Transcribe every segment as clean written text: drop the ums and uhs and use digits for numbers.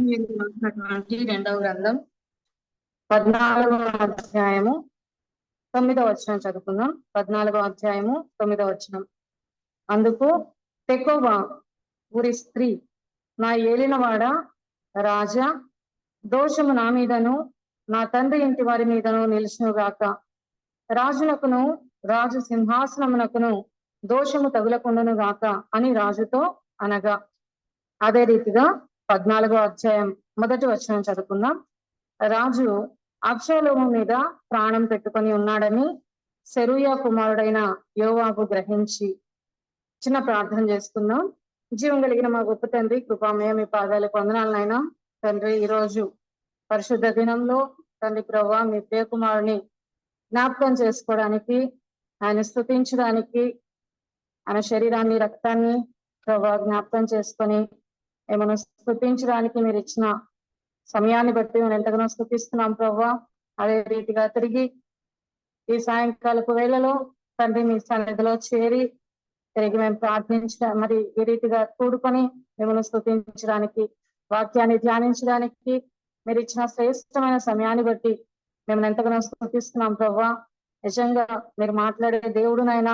మీరు రాసినటువంటి రెండవ గ్రంథం 14వ అధ్యాయము 9వ వచనం చదువుకుందాం. 14వ అధ్యాయము 9వ వచనం. అందుకు తెకోవ ఊరి స్త్రీ, నా ఏలినవాడ రాజా, దోషము నా మీదను నా తండ్రి ఇంటి వారి మీదను నిలిచును గాక. రాజునకును రాజు సింహాసనమునకును దోషము తగులకుండును గాక అని రాజుతో అనగా, అదే రీతిగా 14వ అధ్యాయం 1వ వచనం చదువుకుందాం. రాజు అబ్షాలోము మీద ప్రాణం పెట్టుకొని ఉన్నాడని సెరూయా కుమారుడైన యోవాబు గ్రహించి, చిన్న ప్రార్థన చేసుకుందాం. జీవం కలిగిన మా గొప్ప తండ్రి, కృపామయ మీ పాదాలకు వందనాలనైనా తండ్రి. ఈరోజు పరిశుద్ధ దినంలో తండ్రి ప్రభా, మీ ప్రియ కుమారుని జ్ఞాపకం చేసుకోవడానికి, ఆయన స్తుతించడానికి, ఆయన శరీరాన్ని రక్తాన్ని ప్రభా జ్ఞాపకం చేసుకొని ఏమైనా స్తుతించడానికి మీరు ఇచ్చిన సమయాన్ని బట్టి మేము ఎంతగానో స్తుతిస్తున్నాం ప్రభా. అదే రీతిగా తిరిగి ఈ సాయంకాలపు వేళలో తండ్రి మీ సన్నిధిలో చేరి తిరిగి మేము మరి ఈ రీతిగా కూడుకొని మిమ్మల్ని స్తుతించడానికి, వాక్యాన్ని ధ్యానించడానికి మీరు ఇచ్చిన శ్రేష్టమైన సమయాన్ని బట్టి మేము ఎంతగానో స్తుతిస్తున్నాం ప్రభా. నిజంగా మీరు మాట్లాడే దేవుడునైనా,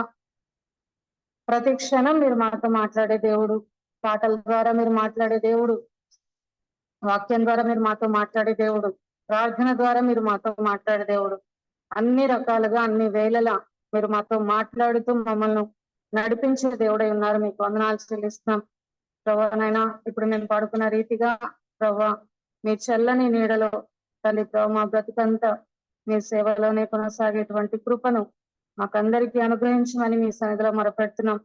ప్రతి క్షణం మీరు మాతో మాట్లాడే దేవుడు, పాటల ద్వారా మీరు మాట్లాడే దేవుడు, వాక్యం ద్వారా మీరు మాతో మాట్లాడే దేవుడు, ప్రార్థన ద్వారా మీరు మాతో మాట్లాడే దేవుడు. అన్ని రకాలుగా అన్ని వేళలా మీరు మాతో మాట్లాడుతూ మమ్మల్ని నడిపించే దేవుడై ఉన్నారు. మీకు వందనాలు చెల్లిస్తున్నాం ప్రభానైనా. ఇప్పుడు మేము పడుకున్న రీతిగా ప్రభా, మీ చల్లని నీడలో తల్లి ప్రభా మా బ్రతుకంతా మీ సేవలోనే కొనసాగేటువంటి కృపను మాకందరికీ అనుగ్రహించమని మీ సన్నిధిలో మొరపెడుతున్నాం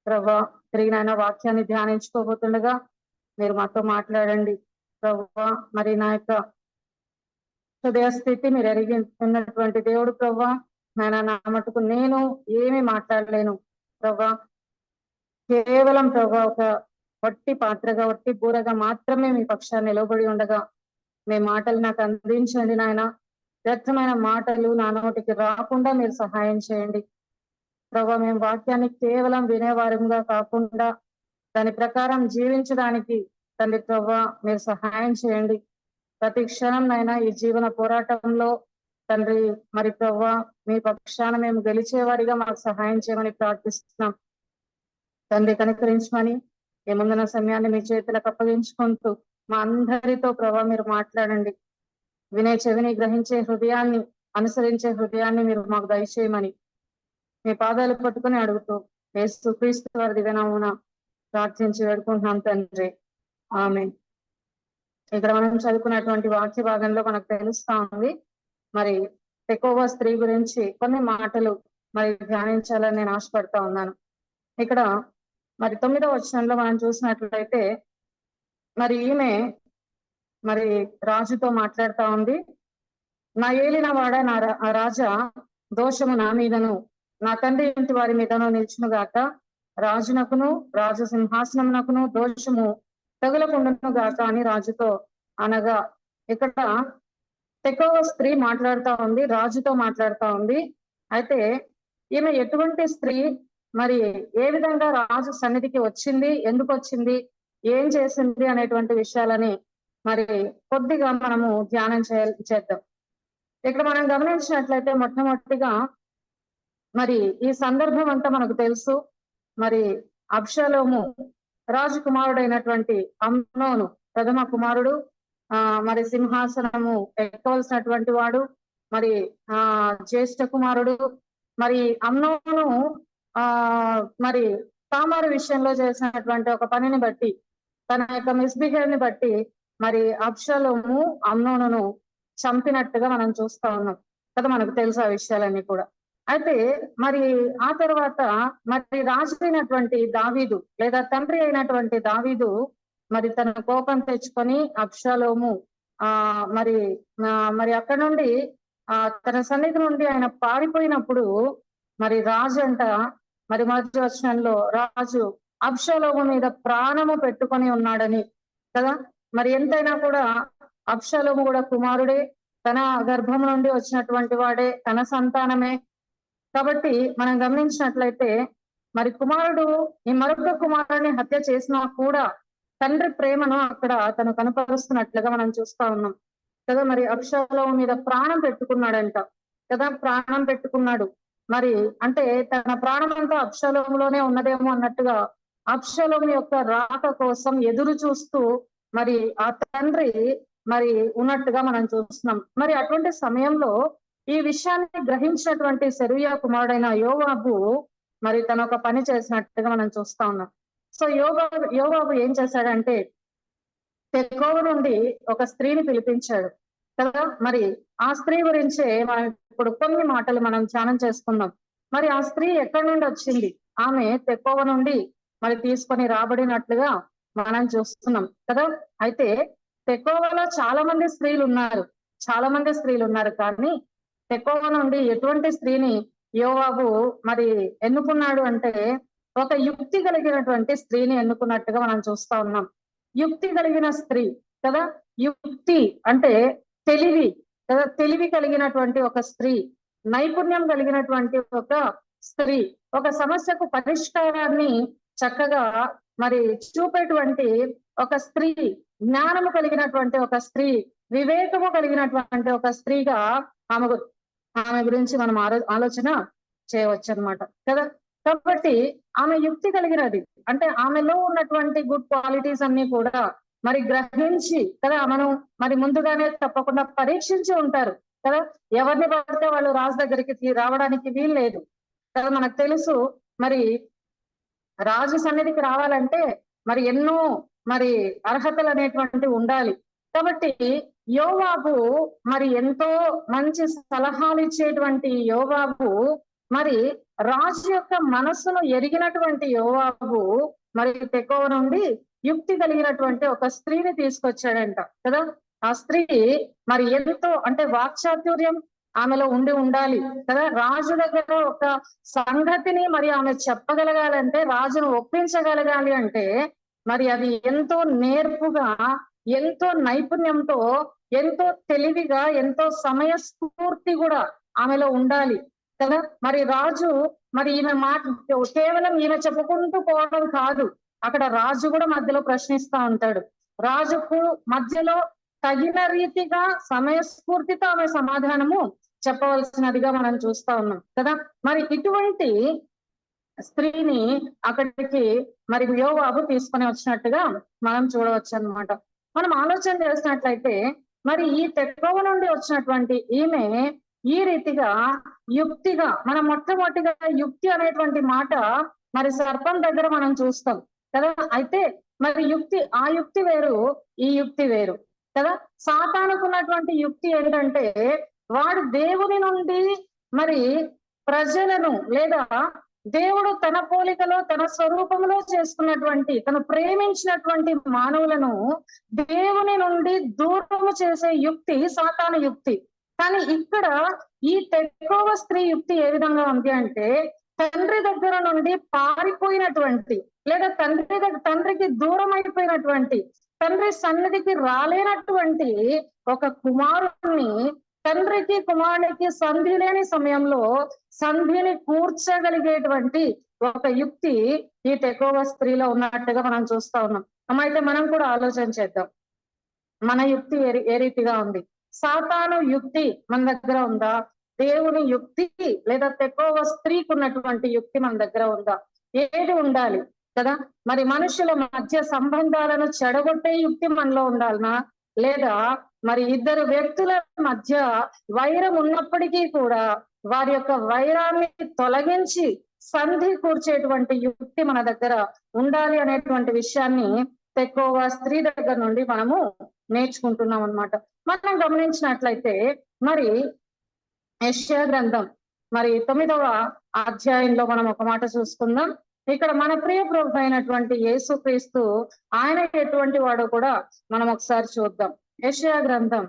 ప్రభా. తిరిగినైనా వాక్యాన్ని ధ్యానించుకోబోతుండగా మీరు మాతో మాట్లాడండి ప్రభా. మరి నా యొక్క హృదయ స్థితి మీరు ఎరిగి ఉన్నటువంటి దేవుడు ప్రభా. నా మటుకు నేను ఏమి మాట్లాడలేను ప్రభా. కేవలం ప్రభా ఒక వట్టి పాత్రగా, వట్టి బూరగా మాత్రమే మీ పక్షాన్ని నిలబడి ఉండగా మీ మాటలు నాకు అందించండి నాయన. వ్యర్థమైన మాటలు నా నోటికి రాకుండా మీరు సహాయం చేయండి ప్రభా. మేము వాక్యాన్ని కేవలం వినేవారంగా కాకుండా దాని ప్రకారం జీవించడానికి తండ్రి ప్రభా మీరు సహాయం చేయండి. ప్రతి క్షణం నైనా ఈ జీవన పోరాటంలో తండ్రి మరి ప్రభా మీ పక్షాన మేము గెలిచేవారిగా మాకు సహాయం చేయమని ప్రార్థిస్తున్నాం తండ్రి. కనికరించమని ఈ ముందున్న సమయాన్ని మీ చేతులకు అప్పగించుకుంటూ మా అందరితో ప్రభా మీరు మాట్లాడండి. వినే చెవిని, గ్రహించే హృదయాన్ని, అనుసరించే హృదయాన్ని మీరు మాకు దయచేయమని మీ పాదాలు పట్టుకుని అడుగుతూ యేసుక్రీస్తు వారి దివ్యనామమున ప్రార్థించి వేడుకుంటున్నాం తండ్రి, ఆమేన్. ఇక్కడ మనం చదువుకున్నటువంటి వాక్య భాగంలో మనకు తెలుస్తా ఉంది మరి తెకోవ స్త్రీ గురించి కొన్ని మాటలు మరి ధ్యానించాలని నేను ఆశపడతా ఉన్నాను. ఇక్కడ మరి 9వ వచనంలో మనం చూసినట్లయితే మరి ఈమె మరి రాజుతో మాట్లాడుతా ఉంది. నా ఏలిన వాడ నా రాజా, దోషము నా మీదను నా తండ్రి ఇంటి వారి మీదను నిల్చును గాక. రాజునకును రాజు సింహాసనమునకును దోషము తగులకుండును గాక అని రాజుతో అనగా, ఇక్కడ తెకోవ స్త్రీ మాట్లాడుతా ఉంది, రాజుతో మాట్లాడుతా ఉంది. అయితే ఈమె ఎటువంటి స్త్రీ, మరి ఏ విధంగా రాజు సన్నిధికి వచ్చింది, ఎందుకు వచ్చింది, ఏం చేసింది అనేటువంటి విషయాలని మరి కొద్దిగా మనము ధ్యానం చేద్దాం. ఇక్కడ మనం గమనించినట్లయితే మొట్టమొదటిగా మరి ఈ సందర్భం అంతా మనకు తెలుసు. మరి అబ్షాలోము రాజకుమారుడైనటువంటి అమ్నోను ప్రథమ కుమారుడు, మరి సింహాసనము ఎక్కవలసినటువంటి వాడు, మరి జ్యేష్ఠ కుమారుడు. మరి అమ్నోను మరి తామారు విషయంలో చేసినటువంటి ఒక పనిని బట్టి, తన యొక్క మిస్బిహేవ్ ని బట్టి మరి అబ్షాలోము అమ్నోనును చంపినట్టుగా మనం చూస్తా ఉన్నాం కదా, మనకు తెలుసు ఆ విషయాలన్నీ కూడా. అయితే మరి ఆ తర్వాత మరి రాజు అయినటువంటి దావీదు లేదా తండ్రి అయినటువంటి దావీదు మరి తన కోపం తెచ్చుకొని అబ్షాలోము మరి మరి అక్కడ నుండి తన సన్నిధి నుండి ఆయన పారిపోయినప్పుడు మరి రాజు అంట మరి మొదటి వచనంలో రాజు అబ్షాలోము మీద ప్రాణము పెట్టుకొని ఉన్నాడని కదా. మరి ఎంతైనా కూడా అబ్షాలోము కూడా కుమారుడే, తన గర్భం నుండి వచ్చినటువంటి వాడే, తన సంతానమే. కాబట్టి మనం గమనించినట్లయితే మరి కుమారుడు ఈ మరొక కుమారుడిని హత్య చేసినా కూడా తండ్రి ప్రేమను అక్కడ తను కనపరుస్తున్నట్లుగా మనం చూస్తా ఉన్నాం కదా. మరి అబ్షాలోము మీద ప్రాణం పెట్టుకున్నాడంట కదా, ప్రాణం పెట్టుకున్నాడు. మరి అంటే తన ప్రాణం అంతా అబ్షాలోములోనే ఉన్నదేమో అన్నట్టుగా అబ్షాలోము యొక్క రాక కోసం ఎదురు చూస్తూ మరి ఆ తండ్రి మరి ఉన్నట్టుగా మనం చూస్తున్నాం. మరి అటువంటి సమయంలో ఈ విషయాన్ని గ్రహించినటువంటి సెరూయా కుమారుడైన యోవాబు మరి తన ఒక పని చేసినట్టుగా మనం చూస్తా ఉన్నాం. సో యోవాబు ఏం చేశాడంటే తెకోవ నుండి ఒక స్త్రీని పిలిపించాడు కదా. మరి ఆ స్త్రీ గురించే మనం ఇప్పుడు కొన్ని మాటలు మనం ధ్యానం చేసుకుందాం. మరి ఆ స్త్రీ ఎక్కడి నుండి వచ్చింది? ఆమె తెకోవ నుండి మరి తీసుకొని రాబడినట్లుగా మనం చూస్తున్నాం కదా. అయితే తెకోవలో చాలా మంది స్త్రీలు ఉన్నారు కానీ తెకోవ నుండి ఎటువంటి స్త్రీని యోవాబు మరి ఎన్నుకున్నాడు అంటే ఒక యుక్తి కలిగినటువంటి స్త్రీని ఎన్నుకున్నట్టుగా మనం చూస్తా ఉన్నాం. యుక్తి కలిగిన స్త్రీ కదా, యుక్తి అంటే తెలివి కదా, తెలివి కలిగినటువంటి ఒక స్త్రీ, నైపుణ్యం కలిగినటువంటి ఒక స్త్రీ, ఒక సమస్యకు పరిష్కారాన్ని చక్కగా మరి చూపేటువంటి ఒక స్త్రీ, జ్ఞానము కలిగినటువంటి ఒక స్త్రీ, వివేకము కలిగినటువంటి ఒక స్త్రీగా ఆమె గురించి మనం ఆలోచన చేయవచ్చు అనమాట కదా. కాబట్టి ఆమె యుక్తి కలిగినది అంటే ఆమెలో ఉన్నటువంటి గుడ్ క్వాలిటీస్ అన్ని కూడా మరి గ్రహించి కదా, మనం మరి ముందుగానే తప్పకుండా పరీక్షించి ఉంటారు కదా. ఎవరిని పడితే వాళ్ళు రాజు దగ్గరికి రావడానికి వీలు లేదు కదా. మనకు తెలుసు మరి రాజు సన్నిధికి రావాలంటే మరి ఎన్నో మరి అర్హతలు అనేటువంటి ఉండాలి. కాబట్టి యోవాబు మరి ఎంతో మంచి సలహాలు ఇచ్చేటువంటి యోవాబు మరి రాజు యొక్క మనస్సును ఎరిగినటువంటి యోవాబు మరి తెకోవ నుండి యుక్తి కలిగినటువంటి ఒక స్త్రీని తీసుకొచ్చాడంట కదా. ఆ స్త్రీ మరి ఎంతో అంటే వాక్చాతుర్యం ఆమెలో ఉండాలి కదా. రాజు దగ్గర ఒక సంగతిని మరి ఆమె చెప్పగలగాలంటే, రాజును ఒప్పించగలగాలి అంటే మరి అది ఎంతో నేర్పుగా, ఎంతో నైపుణ్యంతో, ఎంతో తెలివిగా, ఎంతో సమయస్ఫూర్తి కూడా ఆమెలో ఉండాలి కదా. మరి రాజు మరి ఈమె మాట కేవలం ఈమె చెప్పుకుంటూ పోవడం కాదు, అక్కడ రాజు కూడా మధ్యలో ప్రశ్నిస్తా ఉంటాడు. రాజుకు మధ్యలో తగిన రీతిగా సమయస్ఫూర్తితో ఆమె సమాధానము చెప్పవలసినదిగా మనం చూస్తా ఉన్నాం కదా. మరి ఇటువంటి స్త్రీని అక్కడికి మరి యోవాబు తీసుకొని వచ్చినట్టుగా మనం చూడవచ్చు అన్నమాట. మనం ఆలోచన చేసినట్లయితే మరి ఈ తెకోవ నుండి వచ్చినటువంటి ఈమె ఈ రీతిగా యుక్తిగా, మనం మొట్టమొదటిగా యుక్తి అనేటువంటి మాట మరి సర్పం దగ్గర మనం చూస్తాం కదా. అయితే మరి ఆ యుక్తి వేరు, ఈ యుక్తి వేరు కదా. సాతానుకున్నటువంటి యుక్తి ఏంటంటే వాడు దేవుని నుండి మరి ప్రజలను లేదా దేవుడు తన పోలికలో తన స్వరూపంలో చేసుకున్నటువంటి, తను ప్రేమించినటువంటి మానవులను దేవుని నుండి దూరము చేసే యుక్తి సాతాను యుక్తి. కానీ ఇక్కడ ఈ తెకోవ స్త్రీ యుక్తి ఏ విధంగా ఉంది అంటే తండ్రి దగ్గర నుండి పారిపోయినటువంటి లేదా తండ్రికి దూరం అయిపోయినటువంటి, తండ్రి సన్నిధికి రాలేనటువంటి ఒక కుమారుణ్ణి తండ్రికి కుమారునికి సంధి లేని సమయంలో సంధిని కూర్చగలిగేటువంటి ఒక యుక్తి ఈ తెకోవ స్త్రీలో ఉన్నట్టుగా మనం చూస్తా ఉన్నాం. అయితే మనం కూడా ఆలోచన చేద్దాం, మన యుక్తి ఏ రీతిగా ఉంది? సాతాను యుక్తి మన దగ్గర ఉందా? దేవుని యుక్తి లేదా తెకోవ స్త్రీకి ఉన్నటువంటి యుక్తి మన దగ్గర ఉందా? ఏది ఉండాలి కదా. మరి మనుషుల మధ్య సంబంధాలను చెడగొట్టే యుక్తి మనలో ఉండాలనా, లేదా మరి ఇద్దరు వ్యక్తుల మధ్య వైరం ఉన్నప్పటికీ కూడా వారి యొక్క వైరాన్ని తొలగించి సంధి కూర్చేటువంటి యుక్తి మన దగ్గర ఉండాలి అనేటువంటి విషయాన్ని తెకోవ స్త్రీ దగ్గర నుండి మనము నేర్చుకుంటున్నాం అన్నమాట. మనం గమనించినట్లయితే మరి యెషయా గ్రంథం మరి 9వ అధ్యాయంలో మనం ఒక మాట చూసుకుందాం. ఇక్కడ మన ప్రియ ప్రభు అయినటువంటి యేసుక్రీస్తు ఆయన ఎటువంటి వాడో కూడా మనం ఒకసారి చూద్దాం. యెషయా గ్రంథం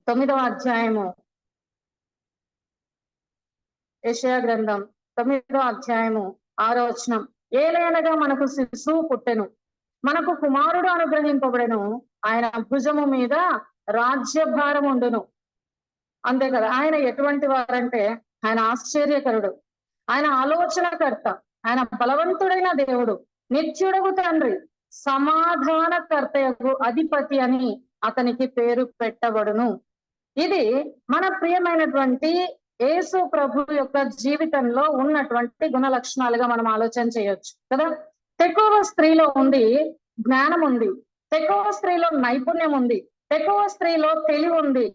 9వ అధ్యాయము, యెషయా గ్రంథం 9వ అధ్యాయము 6వ వచనం. ఏలయనగా మనకు శిశువు పుట్టెను, మనకు కుమారుడు అనుగ్రహింపబడెను, ఆయన భుజము మీద రాజ్యభారం ఉండును. అంతే కదా. ఆయన ఎటువంటి వారంటే ఆయన ఆశ్చర్యకరుడు, ఆయన ఆలోచనకర్త, ఆయన బలవంతుడైన దేవుడు, నిత్యుడగు తండ్రి, సమాధానకర్తయగు అధిపతి అని అతనికి పేరు పెట్టబడును. ఇది మన ప్రియమైనటువంటి యేసు ప్రభు యొక్క జీవితంలో ఉన్నటువంటి గుణ లక్షణాలుగా మనం ఆలోచన చేయొచ్చు కదా. తెకోవ స్త్రీలో ఉంది జ్ఞానం ఉంది, తెకోవ స్త్రీలో నైపుణ్యం ఉంది, తెకోవ స్త్రీలో తెలివి ఉంది,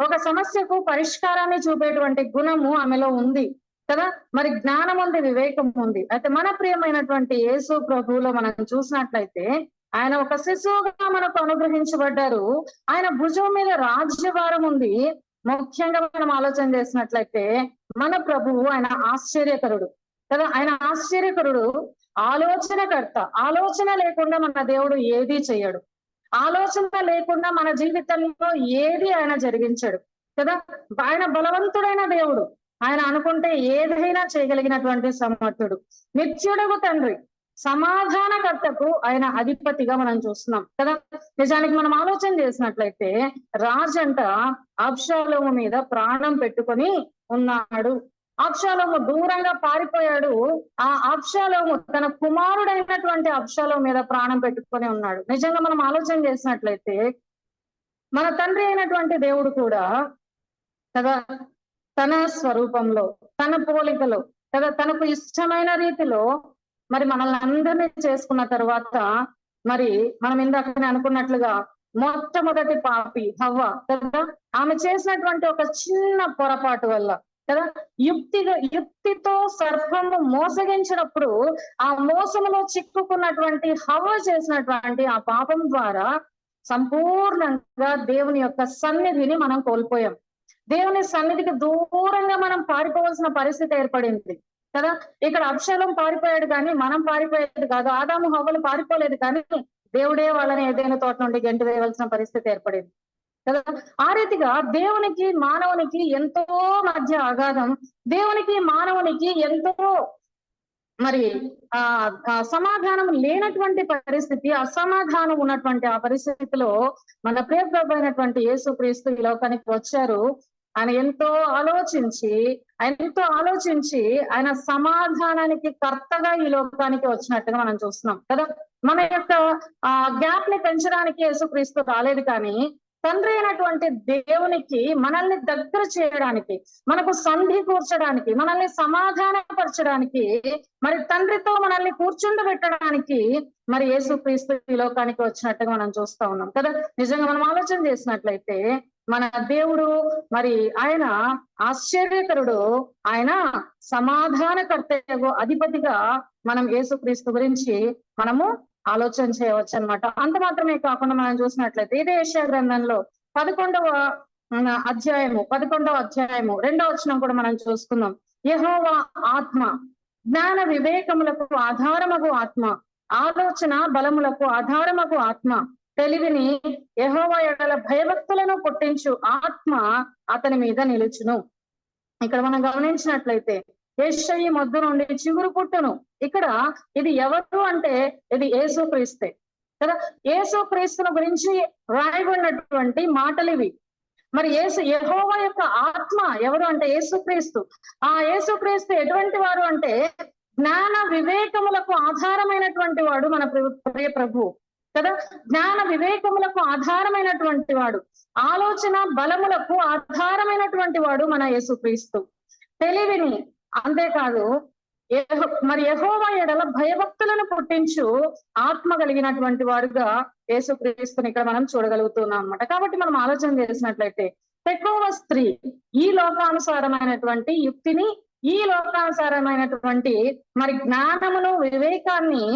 ఒక సమస్యకు పరిష్కారాన్ని చూపేటువంటి గుణము ఆమెలో ఉంది కదా. మరి జ్ఞానం ఉంది, వివేకం ఉంది. అయితే మన ప్రియమైనటువంటి యేసు ప్రభువులో మనం చూసినట్లయితే ఆయన ఒక శిశువుగా మనకు అనుగ్రహించబడ్డారు. ఆయన భుజం మీద రాజ్యభారం ఉంది. ముఖ్యంగా మనం ఆలోచన చేసినట్లయితే మన ప్రభువు ఆయన ఆశ్చర్యకరుడు కదా. ఆయన ఆశ్చర్యకరుడు, ఆలోచనకర్త. ఆలోచన లేకుండా మన దేవుడు ఏదీ చెయ్యడు. ఆలోచన లేకుండా మన జీవితంలో ఏది ఆయన జరిగించడు కదా. ఆయన బలవంతుడైన దేవుడు. ఆయన అనుకుంటే ఏదైనా చేయగలిగినటువంటి సమర్థుడు. నిత్యుడగు తండ్రి, సమాధానకర్తకు ఆయన అధిపతిగా మనం చూస్తున్నాం కదా. నిజానికి మనం ఆలోచన చేసినట్లయితే రాజంట అబ్షాలోము మీద ప్రాణం పెట్టుకొని ఉన్నాడు. అబ్షాలోము దూరంగా పారిపోయాడు. ఆ అబ్షాలోము తన కుమారుడైనటువంటి అబ్షాలోము మీద ప్రాణం పెట్టుకొని ఉన్నాడు. నిజంగా మనం ఆలోచన చేసినట్లయితే మన తండ్రి అయినటువంటి దేవుడు కూడా కదా తన స్వరూపంలో, తన పోలికలో కదా, తనకు ఇష్టమైన రీతిలో మరి మనల్ని అందరినీ చేసుకున్న తర్వాత మరి మనం ఇందాకనే అనుకున్నట్లుగా మొట్టమొదటి పాపి హవ్వ కదా, ఆమె చేసినటువంటి ఒక చిన్న పొరపాటు వల్ల కదా, యుక్తితో సర్పము మోసగించినప్పుడు ఆ మోసములో చిక్కుకున్నటువంటి హవ్వ చేసినటువంటి ఆ పాపం ద్వారా సంపూర్ణంగా దేవుని యొక్క సన్నిధిని మనం కోల్పోయాం. దేవుని సన్నిధికి దూరంగా మనం పారిపోవాల్సిన పరిస్థితి ఏర్పడింది కదా. ఇక్కడ అబ్షాలోం పారిపోయాడు కానీ మనం పారిపోయేది కాదు. ఆదాము హవ్వలు పారిపోలేదు కానీ దేవుడే వాళ్ళని ఏదైనా తోట నుండి గెంటి వేయవలసిన పరిస్థితి ఏర్పడింది కదా. ఆ రీతిగా దేవునికి మానవునికి ఎంతో మధ్య అగాధం, దేవునికి మానవునికి ఎంతో మరి సమాధానం లేనటువంటి పరిస్థితి, అసమాధానం ఉన్నటువంటి ఆ పరిస్థితిలో మన ప్రియ ప్రభు అయినటువంటి యేసుక్రీస్తు ఈ లోకానికి వచ్చారు. ఆయన ఎంతో ఆలోచించి ఆయన సమాధానానికి కర్తగా ఈ లోకానికి వచ్చినట్టుగా మనం చూస్తున్నాం కదా. మన యొక్క గ్యాప్ ని పెంచడానికి యేసుక్రీస్తు రాలేదు కానీ తండ్రి అయినటువంటి దేవునికి మనల్ని దగ్గర చేయడానికి, మనకు సంధి కూర్చడానికి, మనల్ని సమాధానపరచడానికి, మరి తండ్రితో మనల్ని కూర్చుండబెట్టడానికి మరి యేసుక్రీస్తు ఈ లోకానికి వచ్చినట్టుగా మనం చూస్తా ఉన్నాం కదా. నిజంగా మనం ఆలోచన చేసినట్లయితే మన దేవుడు మరి ఆయన ఆశ్చర్యకరుడు, ఆయన సమాధానకర్త అధిపతిగా మనం యేసుక్రీస్తు గురించి మనము ఆలోచన చేయవచ్చు అనమాట. అంత మాత్రమే కాకుండా మనం చూసినట్లయితే ఇదే యెషయా గ్రంథంలో 11వ అధ్యాయము 2వ వచనం కూడా మనం చూసుకుందాం. యెహోవా ఆత్మ జ్ఞాన వివేకములకు ఆధారమగు ఆత్మ, ఆలోచన బలములకు ఆధారమగు ఆత్మ, తెలివిని యెహోవా ఎడల భయభక్తులను పుట్టించు ఆత్మ అతని మీద నిలుచును. ఇక్కడ మనం గమనించినట్లయితే యెషయి మొద్దు నుండి చిగురు పుట్టును. ఇక్కడ ఇది ఎవరు అంటే ఇది యేసుక్రీస్తే కదా. యేసుక్రీస్తుని గురించి రాయబడినటువంటి మాటలు ఇవి. మరి యెహోవా యొక్క ఆత్మ ఎవరు అంటే యేసుక్రీస్తు. ఆ యేసుక్రీస్తు ఎటువంటి వారు అంటే జ్ఞాన వివేకములకు ఆధారమైనటువంటి వాడు మన ప్రియ ప్రభువు కదా. జ్ఞాన వివేకములకు ఆధారమైనటువంటి వాడు, ఆలోచన బలములకు ఆధారమైనటువంటి వాడు మన యేసుక్రీస్తు. తెలివిని అంతేకాదు మరి యెహోవా ఎడల భయభక్తులను పుట్టించు ఆత్మ కలిగినటువంటి వాడుగా యేసుక్రీస్తుని ఇక్కడ మనం చూడగలుగుతున్నాం అన్నమాట. కాబట్టి మనం ఆలోచన చేసినట్లయితే తెకోవ స్త్రీ ఈ లోకానుసారమైనటువంటి యుక్తిని, ఈ లోకానుసారమైనటువంటి మరి జ్ఞానమును, వివేకాన్ని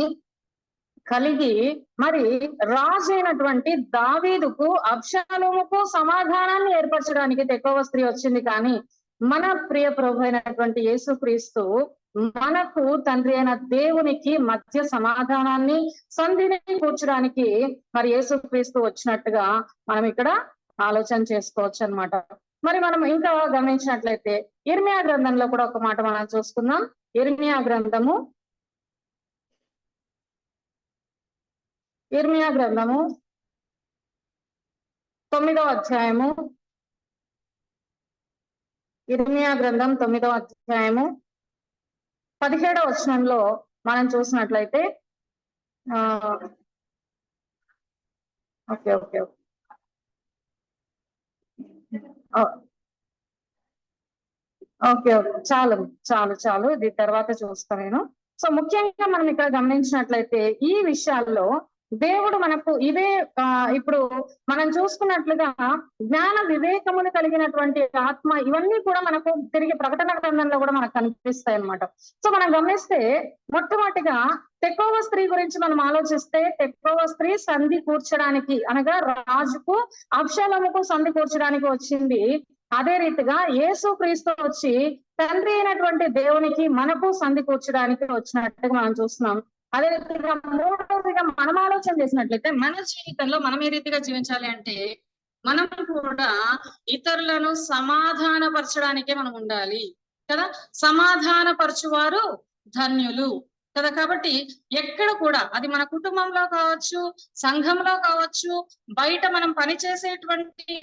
కలిగి మరి రాజు అయినటువంటి దావీదుకు, అబ్షాలోముకు సమాధానాన్ని ఏర్పరచడానికి తెకోవ స్త్రీ వచ్చింది. కానీ మన ప్రియ ప్రభు అయినటువంటి యేసుక్రీస్తు మనకు తండ్రి అయిన దేవునికి మధ్య సమాధానాన్ని, సంధిని కూర్చడానికి మరి యేసుక్రీస్తు వచ్చినట్టుగా మనం ఇక్కడ ఆలోచన చేసుకోవచ్చు అన్నమాట. మరి మనం ఇంకా గమనించినట్లయితే ఇర్మియా గ్రంథంలో కూడా ఒక మాట మనం చూసుకుందాం. ఇర్మియా గ్రంథము 9వ అధ్యాయము, ఇర్మియా గ్రంథం 9వ అధ్యాయము 17వ వచనంలో మనం చూసినట్లయితే ఓకే ఓకే ఓకే ఓకే చాలు చాలు చాలు, ఇది తర్వాత చూస్తా నేను. సో ముఖ్యంగా మనం ఇక్కడ గమనించినట్లయితే ఈ విషయాల్లో దేవుడు మనకు ఇదే ఇప్పుడు మనం చూసుకున్నట్లుగా జ్ఞాన వివేకములు కలిగినటువంటి ఆత్మ, ఇవన్నీ కూడా మనకు తిరిగి ప్రకటన గ్రంథంలో కూడా మనకు కనిపిస్తాయి అన్నమాట. సో మనం గమనిస్తే మొట్టమొదటిగా తెకోవ స్త్రీ గురించి మనం ఆలోచిస్తే, తెకోవ స్త్రీ సంధి కూర్చడానికి అనగా రాజుకు అబ్షాలోముకు సంధి కూర్చడానికి వచ్చింది. అదే రీతిగా యేసు క్రీస్తు వచ్చి తండ్రి అయినటువంటి దేవునికి మనకు సంధి కూర్చడానికి వచ్చినట్టుగా మనం చూస్తున్నాం. అదే రీతిగా మూడవదిగా మనం ఆలోచన చేసినట్లయితే మన జీవితంలో మనం ఏ రీతిగా జీవించాలి అంటే, మనం కూడా ఇతరులను సమాధానపరచడానికే మనం ఉండాలి కదా. సమాధానపరచువారు ధన్యులు కదా. కాబట్టి ఎక్కడ కూడా అది మన కుటుంబంలో కావచ్చు, సంఘంలో కావచ్చు, బయట మనం పని చేసేటువంటి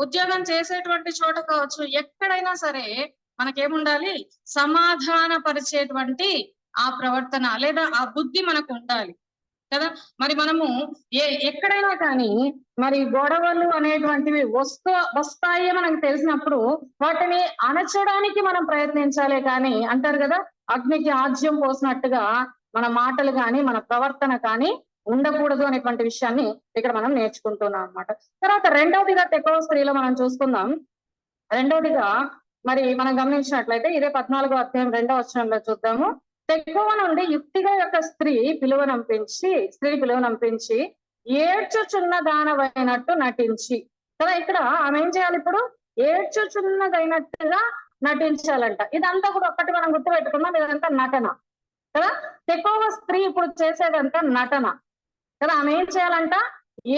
ఉద్యోగం చేసేటువంటి చోట కావచ్చు, ఎక్కడైనా సరే మనకేముండాలి, సమాధాన పరిచేటువంటి ఆ ప్రవర్తన లేదా ఆ బుద్ధి మనకు ఉండాలి కదా. మరి మనము ఎక్కడైనా కానీ మరి గొడవలు అనేటువంటివి వస్తాయి మనకు తెలిసినప్పుడు వాటిని అణచడానికి మనం ప్రయత్నించాలి. కానీ అంటారు కదా, అగ్నికి ఆజ్యం పోసినట్టుగా మన మాటలు కానీ మన ప్రవర్తన కానీ ఉండకూడదు అనేటువంటి విషయాన్ని ఇక్కడ మనం నేర్చుకుంటున్నాం అన్నమాట. తర్వాత రెండవదిగా తెకోవ స్త్రీలో మనం చూసుకుందాం. రెండవదిగా మరి మనం గమనించినట్లయితే ఇదే 14వ అధ్యాయం 2వ వచనంలో చూద్దాము. తెకోవ నుండి యుక్తిగా యొక్క స్త్రీ పిలువనంపించి ఏడ్చుచున్న దానవైనట్టు నటించి కదా. ఇక్కడ ఆమె ఏం చేయాలి, ఇప్పుడు ఏడ్చుచున్నదైనట్టుగా నటించాలంట. ఇదంతా కూడా ఒక్కటి మనం గుర్తుపెట్టుకున్నాం, ఇదంతా నటన కదా. తెకోవ స్త్రీ ఇప్పుడు చేసేదంతా నటన కదా. ఆమె ఏం చేయాలంట,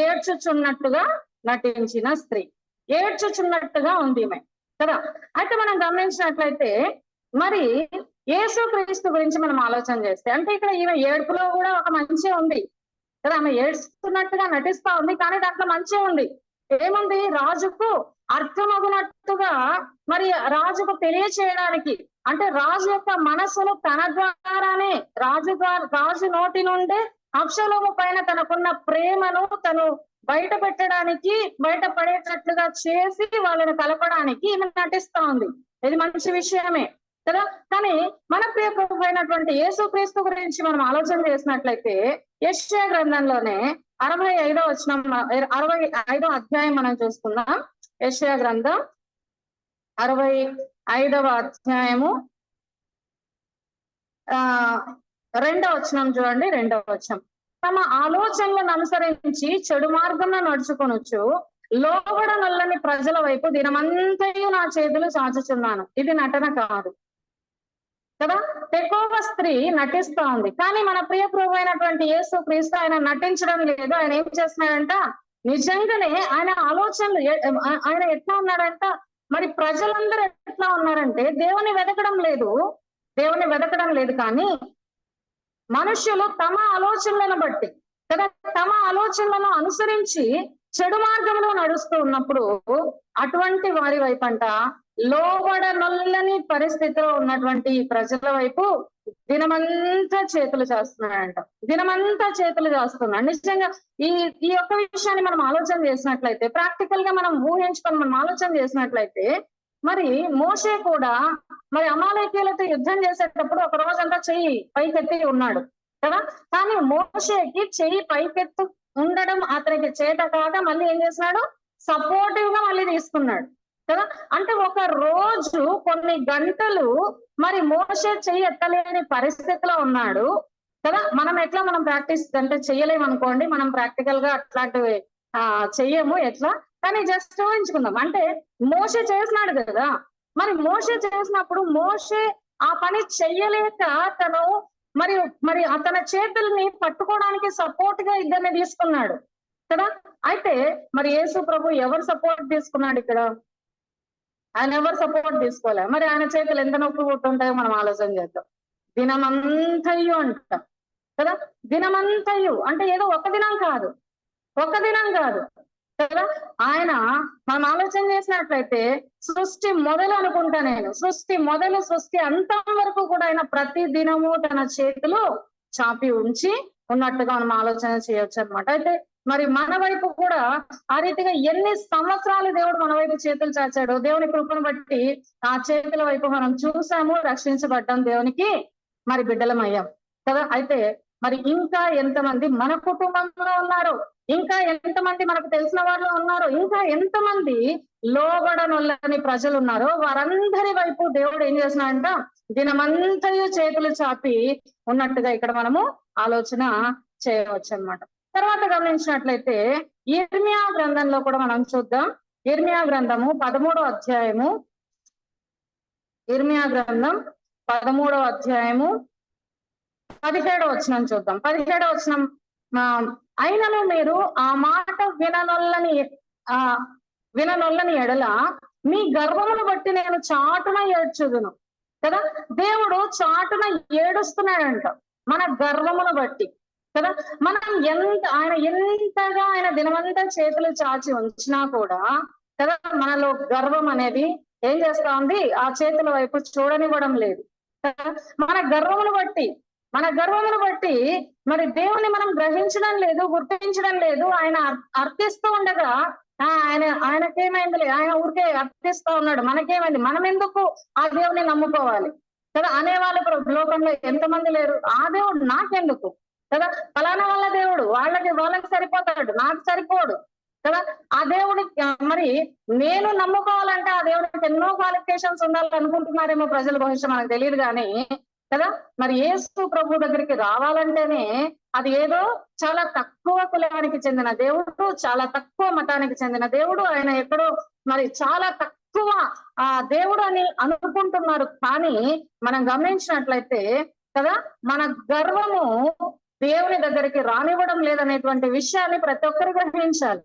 ఏడ్చుచున్నట్టుగా నటించిన స్త్రీ, ఏడ్చుచున్నట్టుగా ఉంది ఈమె కదా. అయితే మనం గమనించినట్లయితే మరి యేసు క్రీస్తు గురించి మనం ఆలోచన చేస్తే, అంటే ఇక్కడ ఈమె ఏడుపులో కూడా ఒక మంచి ఉంది కదా. ఆమె ఏడుస్తున్నట్టుగా నటిస్తా ఉంది, కానీ దాంట్లో మంచి ఉంది. ఏముంది, రాజుకు అర్థమగునట్టుగా మరి రాజుకు తెలియచేయడానికి, అంటే రాజు యొక్క మనస్సును తన ద్వారానే రాజు నోటి నుండి అబ్షాలోము పైన తనకున్న ప్రేమను తను బయట పెట్టడానికి, బయట పడేటట్లుగా చేసి వాళ్ళని కలపడానికి ఈమె నటిస్తా ఉంది. ఇది మంచి విషయమే కదా. కానీ మన ప్రియ ప్రభు అయినటువంటి యేసు క్రీస్తు గురించి మనం ఆలోచన చేసినట్లయితే యెషయా గ్రంథంలోనే 65వ వచనం 65వ అధ్యాయం మనం చూసుకుందాం. యెషయా గ్రంథం 65వ అధ్యాయము 2వ వచనం చూడండి. 2వ వచనం, తమ ఆలోచనలను అనుసరించి చెడు మార్గంలో నడుచుకొనొచ్చు లోబడ నల్లని ప్రజల వైపు దినమంతయు నా చేతులు చాచుచున్నాను. ఇది నటన కాదు కదా. తెకోవ స్త్రీ నటిస్తా ఉంది, కానీ మన ప్రియ ప్రభు అయినటువంటి యేసు క్రీస్తు ఆయన నటించడం లేదు. ఆయన ఏం చేస్తున్నాడంట, నిజంగానే ఆయన ఆలోచనలు ఆయన ఎట్లా ఉన్నాడంట, మరి ప్రజలందరూ ఎట్లా ఉన్నారంటే దేవుని వెతకడం లేదు కానీ మనుష్యులు తమ ఆలోచనలను బట్టి కదా, తమ ఆలోచనలను అనుసరించి చెడు మార్గంలో నడుస్తూ ఉన్నప్పుడు అటువంటి వారి వైపంట లోబడనొల్లని పరిస్థితిలో ఉన్నటువంటి ప్రజల వైపు దినమంతా చేతులు చేస్తున్నాడంట. నిజంగా ఈ యొక్క విషయాన్ని మనం ఆలోచన చేసినట్లయితే, ప్రాక్టికల్ గా మనం ఊహించుకొని మనం ఆలోచన చేసినట్లయితే, మరి మోషే కూడా మరి అమాలేకీయులతో యుద్ధం చేసేటప్పుడు ఒక రోజంతా చెయ్యి పైకెత్తి ఉన్నాడు కదా. కానీ మోషేకి చెయ్యి పైకెత్తు ఉండడం అతనికి చేత కాక మళ్ళీ ఏం చేస్తున్నాడు, సపోర్టివ్ గా మళ్ళీ తీసుకున్నాడు కదా. అంటే ఒక రోజు కొన్ని గంటలు మరి మోషే చెయ్యి ఎత్తలేని పరిస్థితిలో ఉన్నాడు కదా. మనం ప్రాక్టీస్ అంటే చెయ్యలేము అనుకోండి, మనం ప్రాక్టికల్ గా అట్లాంటివి చెయ్యము ఎట్లా, కానీ జస్ట్ ఊహించుకుందాం. అంటే మోషే చేసినాడు కదా, మరి మోషే చేసినప్పుడు మోషే ఆ పని చెయ్యలేక తను మరి అతని చేతుల్ని పట్టుకోవడానికి సపోర్ట్ గా ఇద్దరిని తీసుకున్నాడు కదా. అయితే మరి యేసు ప్రభు ఎవరు సపోర్ట్ తీసుకున్నాడు ఇక్కడ, ఆయన ఎవరు సపోర్ట్ తీసుకోలే. మరి ఆయన చేతులు ఎంత నొప్పి పుట్టుంటాయో మనం ఆలోచన చేద్దాం. దినమంతయు అంట కదా, దినమంతయు అంటే ఏదో ఒక దినం కాదు కదా. ఆయన మనం ఆలోచన చేసినట్లయితే సృష్టి మొదలు అనుకుంటా నేను, సృష్టి అంతం వరకు కూడా ఆయన ప్రతి దినము తన చేతులు చాపి ఉంచి ఉన్నట్టుగా మనం ఆలోచన చేయొచ్చు అనమాట. అయితే మరి మన వైపు కూడా ఆ రీతిగా ఎన్ని సంవత్సరాలు దేవుడు మన వైపు చేతులు చాచాడు. దేవుని కృపను బట్టి ఆ చేతుల వైపు మనం చూసాము, రక్షించబడ్డాం, దేవునికి మరి బిడ్డలమయ్యాం కదా. అయితే మరి ఇంకా ఎంతమంది మన కుటుంబంలో ఉన్నారు, ఇంకా ఎంతమంది మనకు తెలిసిన వాళ్ళు ఉన్నారు, ఇంకా ఎంతమంది లోబడనొల్లని ప్రజలు ఉన్నారో వారందరి వైపు దేవుడు ఏం చేస్తున్నాడంట, దినమంతయు చేతులు చాపి ఉన్నట్టుగా ఇక్కడ మనము ఆలోచన చేయవచ్చు అన్నమాట. తర్వాత గమనించినట్లయితే ఇర్మియా గ్రంథంలో కూడా మనం చూద్దాం. ఇర్మియా గ్రంథము 13వ అధ్యాయము, ఇర్మియా గ్రంథం 13వ అధ్యాయము 17వ వచనం చూద్దాం. 17వ వచనం, అయినను మీరు ఆ మాట విననొల్లని ఎడల మీ గర్వమును బట్టి నేను చాటున ఏడ్చుదును కదా. దేవుడు చాటున ఏడుస్తున్నాడంట మన గర్వమును బట్టి కదా. మనం ఎంతగా ఆయన దినమంతా చేతులు చాచి ఉంచినా కూడా కదా, మనలో గర్వం అనేది ఏం చేస్తా ఉంది, ఆ చేతుల వైపు చూడనివ్వడం లేదు. మన గర్వమును బట్టి మరి దేవుని మనం గ్రహించడం లేదు, గుర్తించడం లేదు. ఆయన అర్థిస్తూ ఉండగా ఆయనకేమైందిలే, ఆయన ఊరికే అర్థిస్తా ఉన్నాడు, మనకేమైంది, మనం ఎందుకు ఆ దేవుని నమ్ముకోవాలి కదా అనేవాళ్ళు లోకంలో ఎంతమంది లేరు. ఆ దేవుడు నాకెందుకు కదా, ఫలానా వాళ్ళ దేవుడు వాళ్ళకి సరిపోతాడు, నాకు సరిపోడు కదా. ఆ దేవుడి మరి నేను నమ్ముకోవాలంటే ఆ దేవుడికి ఎన్నో క్వాలిఫికేషన్స్ ఉండాలనుకుంటున్నారేమో ప్రజలు, బహుశా మనకు తెలియదు కానీ కదా. మరి యేసు ప్రభు దగ్గరికి రావాలంటేనే అది ఏదో చాలా తక్కువ కులానికి చెందిన దేవుడు, చాలా తక్కువ మతానికి చెందిన దేవుడు, ఆయన ఎక్కడో మరి చాలా తక్కువ ఆ దేవుడు అని అనుకుంటున్నారు. కానీ మనం గమనించినట్లయితే కదా, మన గర్వము దేవుని దగ్గరికి రానివ్వడం లేదనేటువంటి విషయాన్ని ప్రతి ఒక్కరు గ్రహించాలి.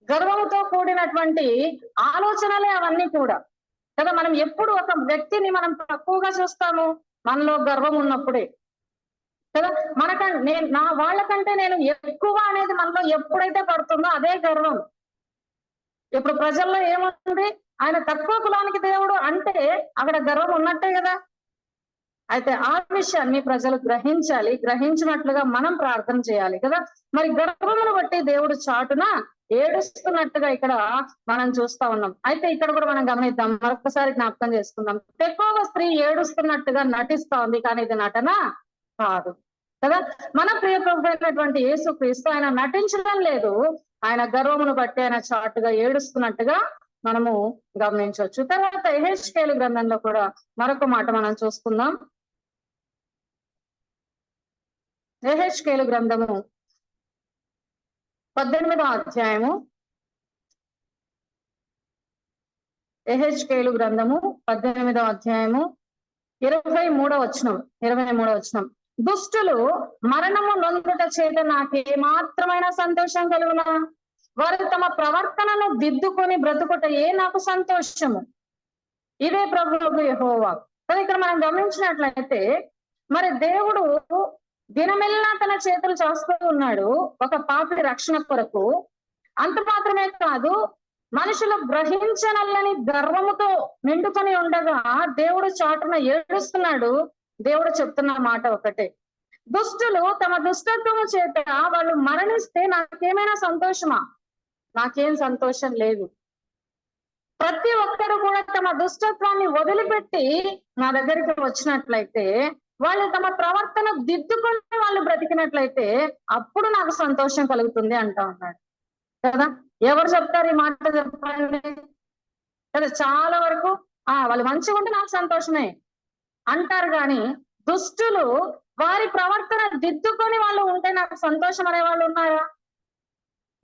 గర్వంతో కూడినటువంటి ఆలోచనలే అవన్నీ కూడా కదా. మనం ఎప్పుడు ఒక వ్యక్తిని మనం తక్కువగా చూస్తాము, మనలో గర్వం ఉన్నప్పుడే కదా. వాళ్ళకంటే నేను ఎక్కువ అనేది మనలో ఎప్పుడైతే పడుతుందో అదే గర్వం. ఇప్పుడు ప్రజల్లో ఏముంది, ఆయన తక్కువ కులానికి దేవుడు అంటే అక్కడ గర్వం ఉన్నట్టే కదా. అయితే ఆ విషయాన్ని ప్రజలు గ్రహించాలి, గ్రహించినట్లుగా మనం ప్రార్థన చేయాలి కదా. మరి గర్వమును బట్టి దేవుడు చాటున ఏడుస్తున్నట్టుగా ఇక్కడ మనం చూస్తా ఉన్నాం. అయితే ఇక్కడ కూడా మనం గమనిద్దాం, మరొకసారి జ్ఞాపకం చేసుకుందాం. తెకోవ స్త్రీ ఏడుస్తున్నట్టుగా నటిస్తా ఉంది, కానీ ఇది నటన కాదు కదా. మన ప్రియ ప్రభు అయినటువంటి యేసు క్రీస్తు ఆయన నటించడం లేదు, ఆయన గర్వమును బట్టి ఆయన చాటుగా ఏడుస్తున్నట్టుగా మనము గమనించవచ్చు. తర్వాత యెహెజ్కేలు గ్రంథంలో కూడా మరొక మాట మనం చూసుకుందాం. యెహెజ్కేలు గ్రంథము 18వ అధ్యాయము, యెహెజ్కేలు గ్రంథము 18వ అధ్యాయము 23వ వచనం. దుష్టులు మరణము నొందుట చేత నాకేమాత్రమైన సంతోషం కలుగునా, వారు తమ ప్రవర్తనను దిద్దుకొని బ్రతుకుటయే నాకు సంతోషము, ఇదే ప్రభువుకు యెహోవా. ఇక్కడ మనం గమనించినట్లయితే మరి దేవుడు దినమెల్లా తన చేతులు చాస్తూ ఉన్నాడు ఒక పాపి రక్షణ కొరకు. అంత మాత్రమే కాదు, మనుషులు గ్రహించనల్లని గర్వముతో నిండుకొని ఉండగా దేవుడు చాటున ఏడుస్తున్నాడు. దేవుడు చెప్తున్న మాట ఒకటే, దుష్టులు తమ దుష్టత్వము చేత వాళ్ళు మరణిస్తే నాకేమైనా సంతోషమా? నాకేం సంతోషం లేదు. ప్రతి ఒక్కరు కూడా తమ దుష్టత్వాన్ని వదిలిపెట్టి నా దగ్గరికి వచ్చినట్లయితే, వాళ్ళు తమ ప్రవర్తన దిద్దుకొని వాళ్ళు బ్రతికినట్లయితే అప్పుడు నాకు సంతోషం కలుగుతుంది అంటా ఉన్నాడు కదా. ఎవరు చెప్తారు ఈ మాట చెప్పండి కదా. చాలా వరకు వాళ్ళు మంచిగా ఉంటే నాకు సంతోషమే అంటారు, కానీ దుష్టులు వారి ప్రవర్తన దిద్దుకొని వాళ్ళు ఉంటే నాకు సంతోషం అనే వాళ్ళు ఉన్నారా?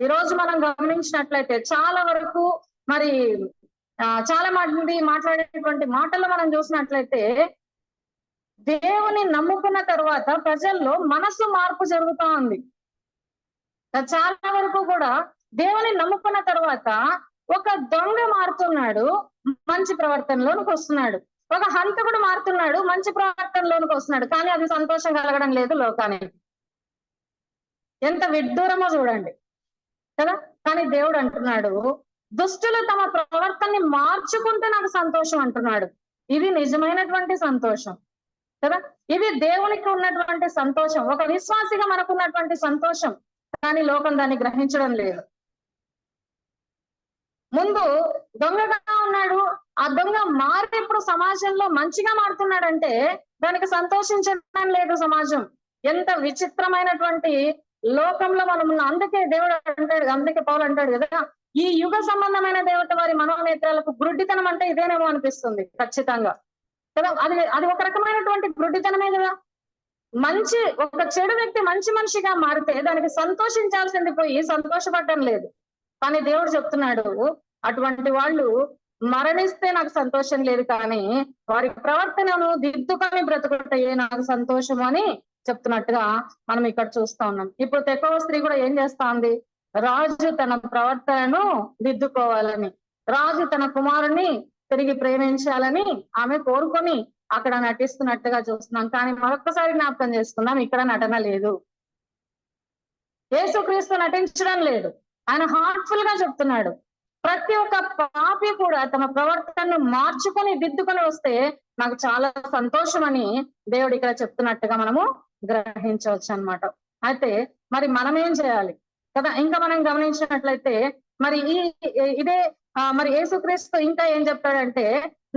ఈరోజు మనం గమనించినట్లయితే చాలా వరకు మరి చాలా మంది మాట్లాడేటువంటి మాటల్లో మనం చూసినట్లయితే దేవుని నమ్ముకున్న తర్వాత ప్రజల్లో మనసు మార్పు జరుగుతా ఉంది. చాలా వరకు కూడా దేవుని నమ్ముకున్న తర్వాత ఒక దొంగ మారుతున్నాడు, మంచి ప్రవర్తనలోనికి వస్తున్నాడు. ఒక హంతకుడు మారుతున్నాడు, మంచి ప్రవర్తనలోనికి వస్తున్నాడు. కానీ అది సంతోషం కలగడం లేదు లోకానికి. ఎంత విడ్డూరమో చూడండి కదా. కానీ దేవుడు అంటున్నాడు, దుష్టులు తమ ప్రవర్తనని మార్చుకుంటే నాకు సంతోషం అంటున్నాడు. ఇది నిజమైనటువంటి సంతోషం కదా. ఇది దేవునికి ఉన్నటువంటి సంతోషం, ఒక విశ్వాసిగా మనకున్నటువంటి సంతోషం. కానీ లోకం దాన్ని గ్రహించడం లేదు. ముందు దొంగగా ఉన్నాడు, ఆ దొంగ మారినప్పుడు సమాజంలో మంచిగా మారుతున్నాడంటే దానికి సంతోషించడం లేదు సమాజం. ఎంత విచిత్రమైనటువంటి లోకంలో మనం ఉన్నాం. అందుకే దేవుడు అంటాడు, అందుకే పౌలు అంటాడు కదా, ఈ యుగ సంబంధమైన దేవత వారి మనోనేత్రాలకు గుడ్డితనం అంటే ఇదేనేమో అనిపిస్తుంది ఖచ్చితంగా కదా. అది ఒక రకమైనటువంటి గుడ్డితనమే కదా. ఒక చెడు వ్యక్తి మంచి మనిషిగా మారితే దానికి సంతోషించాల్సింది పోయి సంతోషపడటం లేదు. కానీ దేవుడు చెప్తున్నాడు, అటువంటి వాళ్ళు మరణిస్తే నాకు సంతోషం లేదు, కానీ వారి ప్రవర్తనను దిద్దుకొని బ్రతుకుటయే నాకు సంతోషం అని చెప్తున్నట్టుగా మనం ఇక్కడ చూస్తా ఉన్నాం. ఇప్పుడు తెకోవ స్త్రీ కూడా ఏం చేస్తా ఉంది, రాజు తన ప్రవర్తనను దిద్దుకోవాలని, రాజు తన కుమారుని తిరిగి ప్రేమించాలని ఆమె కోరుకొని అక్కడ నటిస్తున్నట్టుగా చూస్తున్నాం. కానీ మరొక్కసారి జ్ఞాపకం చేసుకుందాం, ఇక్కడ నటన లేదు. యేసుక్రీస్తు నటించడం లేదు, ఆయన హార్ట్ఫుల్ గా చెప్తున్నాడు. ప్రతి ఒక్క పాపి కూడా తమ ప్రవర్తనను మార్చుకొని దిద్దుకొని వస్తే నాకు చాలా సంతోషం అని దేవుడు ఇక్కడ చెప్తున్నట్టుగా మనము గ్రహించవచ్చు అన్నమాట. అయితే మరి మనం ఏం చేయాలి కదా. ఇంకా మనం గమనించినట్లయితే మరి ఇదే మరి యేసుక్రీస్తు ఇంకా ఏం చెప్తాడంటే,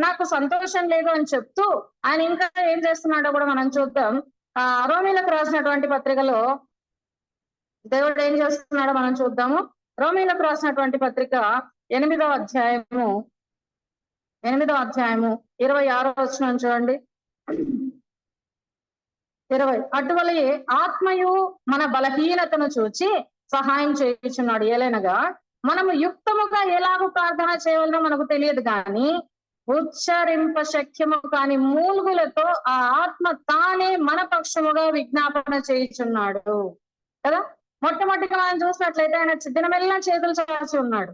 నాకు సంతోషం లేదు అని చెప్తూ ఆయన ఇంకా ఏం చేస్తున్నాడో కూడా మనం చూద్దాం. రోమీలకు రాసినటువంటి పత్రికలో దేవుడు ఏం చేస్తున్నాడో మనం చూద్దాము. రోమీలకు రాసినటువంటి పత్రిక 8వ అధ్యాయము 26వ వచనం చూడండి. 20 అటువలే ఆత్మయు మన బలహీనతను చూచి సహాయం చేయుచున్నాడు. ఏలైనగా మనము యుక్తముగా ఎలాగో ప్రార్థన చేయవలనో మనకు తెలియదు, కానీ ఉచ్చరింప శక్యము కాని మూల్గులతో ఆ ఆత్మ తానే మన పక్షముగా విజ్ఞాపన చేయుచున్నాడు కదా. మొట్టమొదటిగా మనం చూసినట్లయితే ఆయన దినమెల్లా చేతులు చాచి ఉన్నాడు.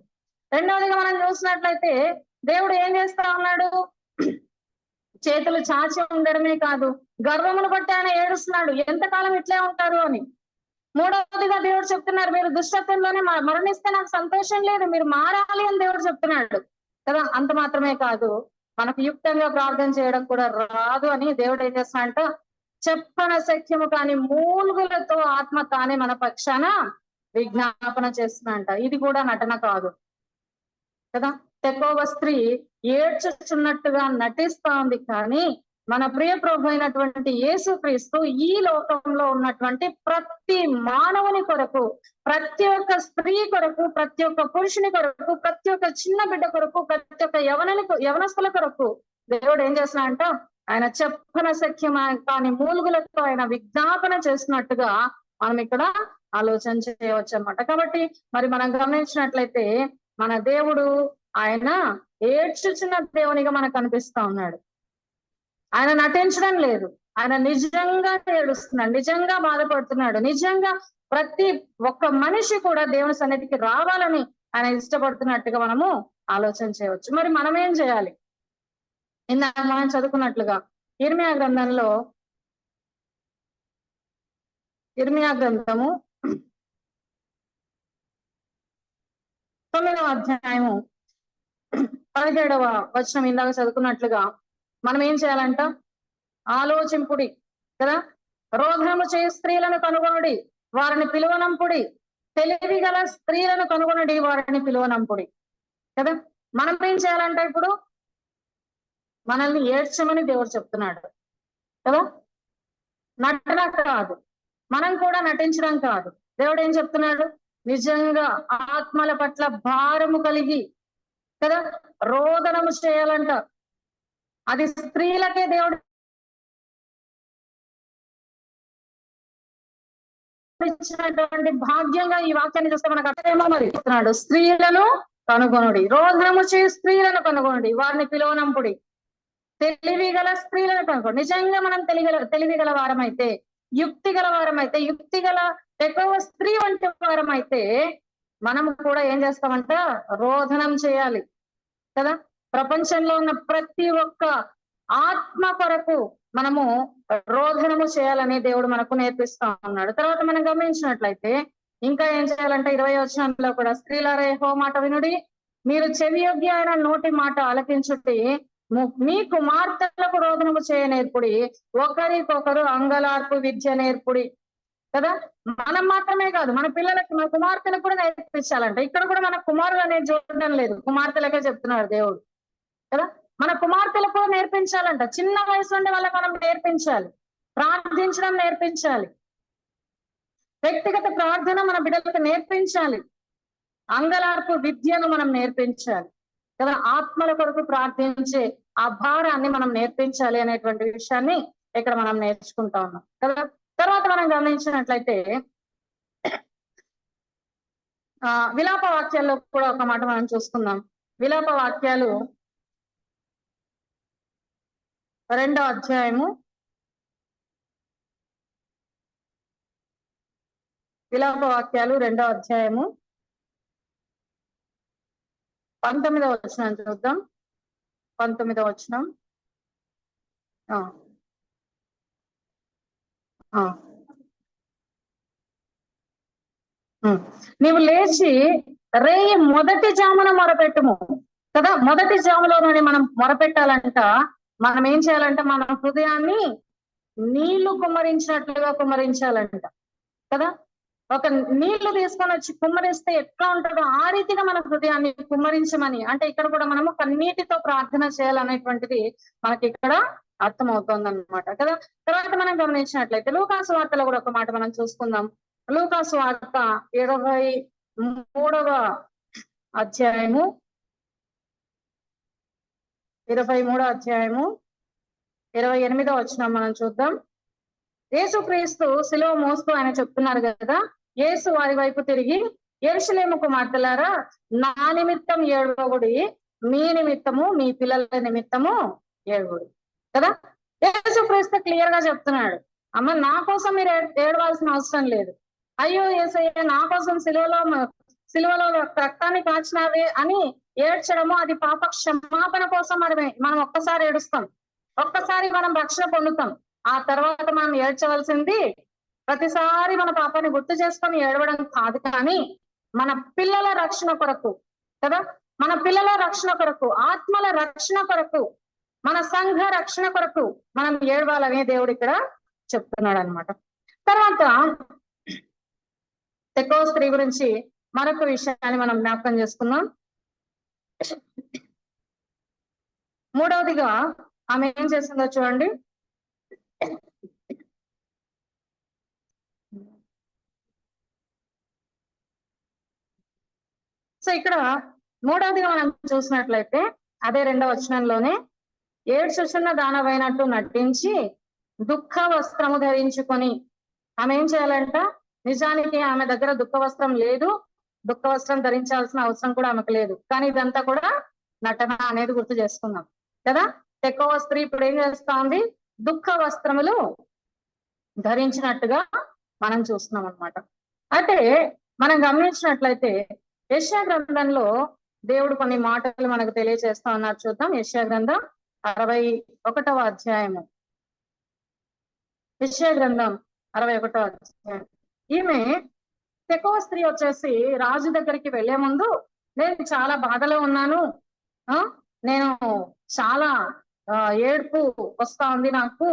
రెండవదిగా మనం చూసినట్లయితే దేవుడు ఏం చేస్తా ఉన్నాడు, చేతులు చాచి ఉండడమే కాదు, గర్వమును బట్టి ఆయన ఏడుస్తున్నాడు, ఎంతకాలం ఇట్లే ఉంటారు అని. మూడవదిగా దేవుడు చెప్తున్నారు, మీరు దుష్టత్వంలోనే మరణిస్తే నాకు సంతోషం లేదు, మీరు మారాలి అని దేవుడు చెప్తున్నాడు కదా. అంత మాత్రమే కాదు, మనకు యుక్తంగా ప్రార్థన చేయడం కూడా రాదు అని దేవుడు ఏం చేస్తున్నాడంట, చెప్పన శక్యము కాని మూల్గులతో ఆత్మ తానే మన పక్షాన విజ్ఞాపన చేస్తున్నంట. ఇది కూడా నటన కాదు కదా. తెకోవ స్త్రీ ఏడ్చుచున్నట్టుగా నటిస్తా ఉంది, కానీ మన ప్రియ ప్రభు అయినటువంటి యేసుక్రీస్తు ఈ లోకంలో ఉన్నటువంటి ప్రతి మానవుని కొరకు, ప్రతి ఒక్క స్త్రీ కొరకు, ప్రతి ఒక్క పురుషుని కొరకు, ప్రతి ఒక్క చిన్న బిడ్డ కొరకు, ప్రతి ఒక్క యవనస్తుల కొరకు దేవుడు ఏం చేస్తున్నాడంట, ఆయన చెప్పన శక్యం కాని మూలుగులతో ఆయన విజ్ఞాపన చేసినట్టుగా మనం ఇక్కడ ఆలోచన చేయవచ్చు అన్నమాట. కాబట్టి మరి మనం గమనించినట్లయితే మన దేవుడు ఆయన ఏడ్చుచున్న దేవునిగా మనకు కనిపిస్తా ఉన్నాడు. ఆయన నటించడం లేదు, ఆయన నిజంగా ఏడుస్తున్నాడు, నిజంగా బాధపడుతున్నాడు. నిజంగా ప్రతి ఒక్క మనిషి కూడా దేవుని సన్నిధికి రావాలని ఆయన ఇష్టపడుతున్నట్టుగా మనము ఆలోచన చేయవచ్చు. మరి మనం ఏం చేయాలి? ఇందాక మనం చదువుకున్నట్లుగా ఇర్మియా గ్రంథము 9వ అధ్యాయము 17వ వచనం ఇందాక చదువుకున్నట్లుగా మనం ఏం చేయాలంట, ఆలోచింపుడి కదా. రోధనము చేయ స్త్రీలను కనుగొనుడి, వారిని పిలువనంపుడి, తెలివి గల స్త్రీలను కనుగొనుడి, వారిని పిలువనంపుడి కదా. మనం ఏం చేయాలంట, ఇప్పుడు మనల్ని ఏడ్చమని దేవుడు చెప్తున్నాడు కదా. నటన కాదు, మనం కూడా నటించడం కాదు. దేవుడు ఏం చెప్తున్నాడు, నిజంగా ఆత్మల పట్ల భారము కలిగి కదా రోదనము చేయాలంట. అది స్త్రీలకే దేవుడు ఇచ్చినటువంటి భాగ్యంగా ఈ వాక్యాన్ని చూస్తే మనకు అర్థమేమో మరి చెప్తున్నాడు, స్త్రీలను కనుగొనుడి, రోదనము చేయి స్త్రీలను కనుగొనుడి, వారిని పిలువనంపుడి, తెలివి గల స్త్రీలను కనుగొండి. నిజంగా మనం తెలివి గల వారమైతే, యుక్తి గల వారమైతే, యుక్తి గల ఎక్కువ స్త్రీ వంటి వారమైతే మనము కూడా ఏం చేస్తామంట, రోదనం చేయాలి కదా. ప్రపంచంలో ఉన్న ప్రతి ఒక్క ఆత్మ కొరకు మనము రోదనము చేయాలని దేవుడు మనకు నేర్పిస్తా ఉన్నాడు. తర్వాత మనం గమనించినట్లయితే ఇంకా ఏం చేయాలంటే 20వ వచనంలో కూడా, స్త్రీలారా యెహోవా మాట వినుడి, మీరు చెవియొగ్గి ఆయన నోటి మాట ఆలకించుటి, మీ కుమార్తెలకు రోదనము చేయ నేర్పుడి, ఒకరికొకరు అంగలార్పు విద్య నేర్పుడి. కదా, మనం మాత్రమే కాదు మన పిల్లలకి, మన కుమార్తెలకు కూడా నేర్పించాలంట. ఇక్కడ కూడా మన కుమారులు అనేది చూడడం లేదు, కుమార్తెలకే చెప్తున్నాడు దేవుడు కదా. మన కుమార్తెలకు కూడా నేర్పించాలంట. చిన్న వయసు నుండి వాళ్ళకి మనం నేర్పించాలి, ప్రార్థించడం నేర్పించాలి, వ్యక్తిగత ప్రార్థన మన బిడ్డలకు నేర్పించాలి, అంగలార్పు విద్యను మనం నేర్పించాలి కదా. ఆత్మల కొరకు ప్రార్థించే ఆ భారాన్ని మనం నేర్పించాలి అనేటువంటి విషయాన్ని ఇక్కడ మనం నేర్చుకుంటా ఉన్నాం కదా. తర్వాత మనం గమనించినట్లయితే విలాప వాక్యాల్లో కూడా ఒక మాట మనం చూసుకుందాం. విలాప వాక్యాలు 2వ అధ్యాయము, విలాప వాక్యాలు 2వ అధ్యాయము 19వ వచనం చూద్దాం. 19వ వచనం. నీవు లేచి రేయి మొదటి జామున మొరపెట్టుము కదా. మొదటి జాములోనే మనం మొరపెట్టాలంట. మనం ఏం చేయాలంటే మన హృదయాన్ని నీళ్లు కుమ్మరించినట్లుగా కుమ్మరించాలంట కదా. ఒక నీళ్లు తీసుకొని వచ్చి కుమ్మరిస్తే ఎట్లా ఉంటుందో ఆ రీతిగా మన హృదయాన్ని కుమ్మరించమని, అంటే ఇక్కడ కూడా మనము కన్నీటితో ప్రార్థన చేయాలనేటువంటిది మనకి ఇక్కడ అర్థమవుతోంది అనమాట కదా. తర్వాత మనం గమనించినట్లయితే లూకాసు వార్తలో కూడా ఒక మాట మనం చూసుకుందాం. లూకాసు వార్త 23వ అధ్యాయము 28వ వచనం మనం చూద్దాం. యేసుక్రీస్తు శిలువ మోస్తూ ఆయన చెప్తున్నారు కదా. యేసు వారి వైపు తిరిగి, యెరూషలేము కుమార్తెలారా, నా నిమిత్తం ఏడవకుడి, మీ నిమిత్తము మీ పిల్లల నిమిత్తము ఏడవకుడి కదా. యేసుక్రీస్తు క్లియర్ గా చెప్తున్నాడు, అమ్మ నా కోసం మీరు ఏడవాల్సిన అవసరం లేదు. అయ్యో యేసయ్య నా కోసం సిలువలో రక్తాన్ని కాచినావే అని ఏడ్చడము అది పాప క్షమాపణ కోసం. మనం ఒక్కసారి ఏడుస్తాం, ఒక్కసారి మనం రక్షణ పొందుతాం. ఆ తర్వాత మనం ఏడ్చవలసింది ప్రతిసారి మన పాపాన్ని గుర్తు చేసుకొని ఏడవడం కాదు, కానీ మన పిల్లల రక్షణ కొరకు కదా, మన పిల్లల రక్షణ కొరకు, ఆత్మల రక్షణ కొరకు, మన సంఘ రక్షణ కొరకు మనం ఏడవాలనే దేవుడు ఇక్కడ చెప్తున్నాడు అనమాట. తర్వాత తెకోవ స్త్రీ గురించి మరొక విషయాన్ని మనం జ్ఞాపకం చేసుకున్నాం. 3వదిగా ఆమె ఏం చేసిందో చూడండి. సో ఇక్కడ 3వదిగా మనం చూసినట్లయితే అదే 2వ వచనంలోనే, ఏడ్చుచున్న దానవైనట్టు నటించి దుఃఖ వస్త్రము ధరించుకొని, ఆమె ఏం చేయాలంట, నిజానికి ఆమె దగ్గర దుఃఖ వస్త్రం లేదు, దుఃఖ వస్త్రం ధరించాల్సిన అవసరం కూడా ఆమెకు లేదు, కానీ ఇదంతా కూడా నటన అనేది గుర్తు చేసుకుందాం కదా. తెకోవ స్త్రీ ఇప్పుడు ఏం చేస్తా ఉంది, దుఃఖ వస్త్రములు ధరించినట్టుగా మనం చూస్తున్నాం అనమాట. అయితే మనం గమనించినట్లయితే యెషయా గ్రంథంలో దేవుడు కొన్ని మాటలు మనకు తెలియజేస్తా ఉన్నారు. చూద్దాం. యెషయా గ్రంథం 61వ అధ్యాయము. యెషయా గ్రంథం 61వ అధ్యాయం. ఈమె తెకోవ స్త్రీ వచ్చేసి రాజు దగ్గరికి వెళ్లే ముందు, నేను చాలా బాధలో ఉన్నాను, నేను చాలా ఏడుపు వస్తా ఉంది నాకు,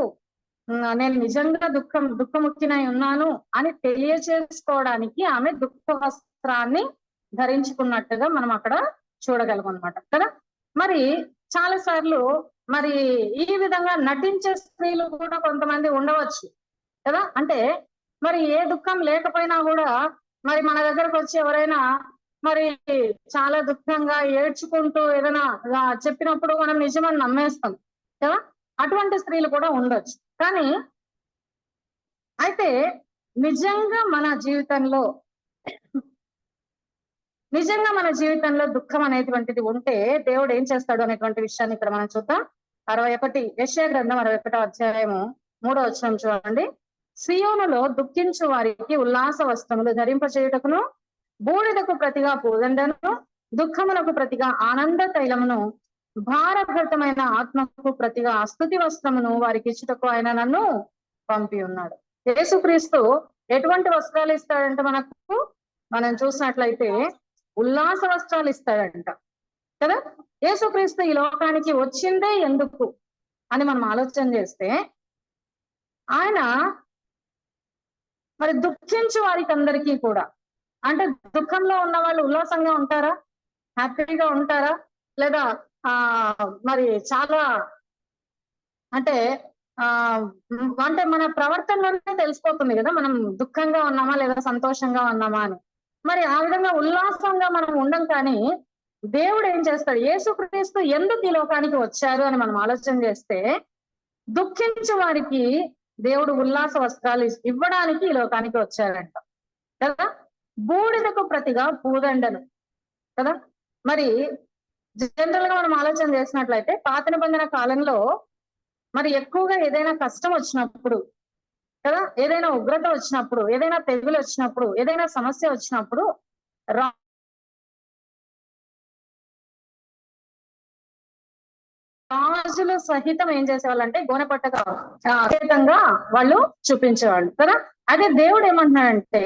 నేను నిజంగా దుఃఖముక్తినై ఉన్నాను అని తెలియజేసుకోవడానికి ఆమె దుఃఖ వస్త్రాన్ని ధరించుకున్నట్టుగా మనం అక్కడ చూడగలం అనమాట కదా. మరి చాలా సార్లు మరి ఈ విధంగా నటించే స్త్రీలు కూడా కొంతమంది ఉండవచ్చు కదా. అంటే మరి ఏ దుఃఖం లేకపోయినా కూడా మరి మన దగ్గరకు వచ్చి ఎవరైనా మరి చాలా దుఃఖంగా ఏడ్చుకుంటూ ఏదైనా చెప్పినప్పుడు మనం నిజమని నమ్మేస్తాం కదా. అటువంటి స్త్రీలు కూడా ఉండొచ్చు. కానీ అయితే నిజంగా మన జీవితంలో దుఃఖం అనేటువంటిది ఉంటే దేవుడు ఏం చేస్తాడు అనేటువంటి విషయాన్ని ఇక్కడ మనం చూద్దాం. 61 యెషయా గ్రంథం 61వ అధ్యాయము 3వ వచనం చూడండి. సియోనులో దుఃఖించు వారికి ఉల్లాస వస్త్రములు ధరింపచేయుటకును, బూడిదకు ప్రతిగా పూదండను, దుఃఖములకు ప్రతిగా ఆనంద తైలమును, భారభరితమైన ఆత్మకు ప్రతిగా స్తుతి వస్త్రమును వారికి ఇచ్చుటకు ఆయన నన్ను పంపి ఉన్నాడు. యేసుక్రీస్తు ఎటువంటి వస్త్రాలు ఇస్తాడంటే మనకు మనం చూసినట్లయితే ఉల్లాస వస్త్రాలు ఇస్తాడంట కదా. యేసుక్రీస్తు ఈ లోకానికి వచ్చిందే ఎందుకు అని మనం ఆలోచన చేస్తే, ఆయన మరి దుఃఖించు వారికి అందరికీ కూడా, అంటే దుఃఖంలో ఉన్న వాళ్ళు ఉల్లాసంగా ఉంటారా, హ్యాపీగా ఉంటారా, లేదా మరి చాలా అంటే అంటే మన ప్రవర్తనలోనే తెలిసిపోతుంది కదా మనం దుఃఖంగా ఉన్నామా లేదా సంతోషంగా ఉన్నామా అని. మరి ఆ విధంగా ఉల్లాసంగా మనం ఉండం. కానీ దేవుడు ఏం చేస్తాడు, యేసుక్రీస్తు ఎందుకు ఈ లోకానికి వచ్చారు అని మనం ఆలోచన చేస్తే, దుఃఖించే వారికి దేవుడు ఉల్లాస వస్త్రాలు ఇవ్వడానికి ఈ లోకానికి వచ్చారంట కదా. బూడిదకు ప్రతిగా పూదండను కదా. మరి జనరల్ గా మనం ఆలోచన చేసినట్లయితే పాత నిబంధన కాలంలో మరి ఎక్కువగా ఏదైనా కష్టం వచ్చినప్పుడు కదా, ఏదైనా ఉగ్రత వచ్చినప్పుడు, ఏదైనా తెగులు వచ్చినప్పుడు, ఏదైనా సమస్య వచ్చినప్పుడు రాజులు సహితం ఏం చేసేవాళ్ళంటే గోనెపట్టగా సహితంగా వాళ్ళు చూపించేవాళ్ళు కదా. అదే దేవుడు ఏమంటున్నాడంటే,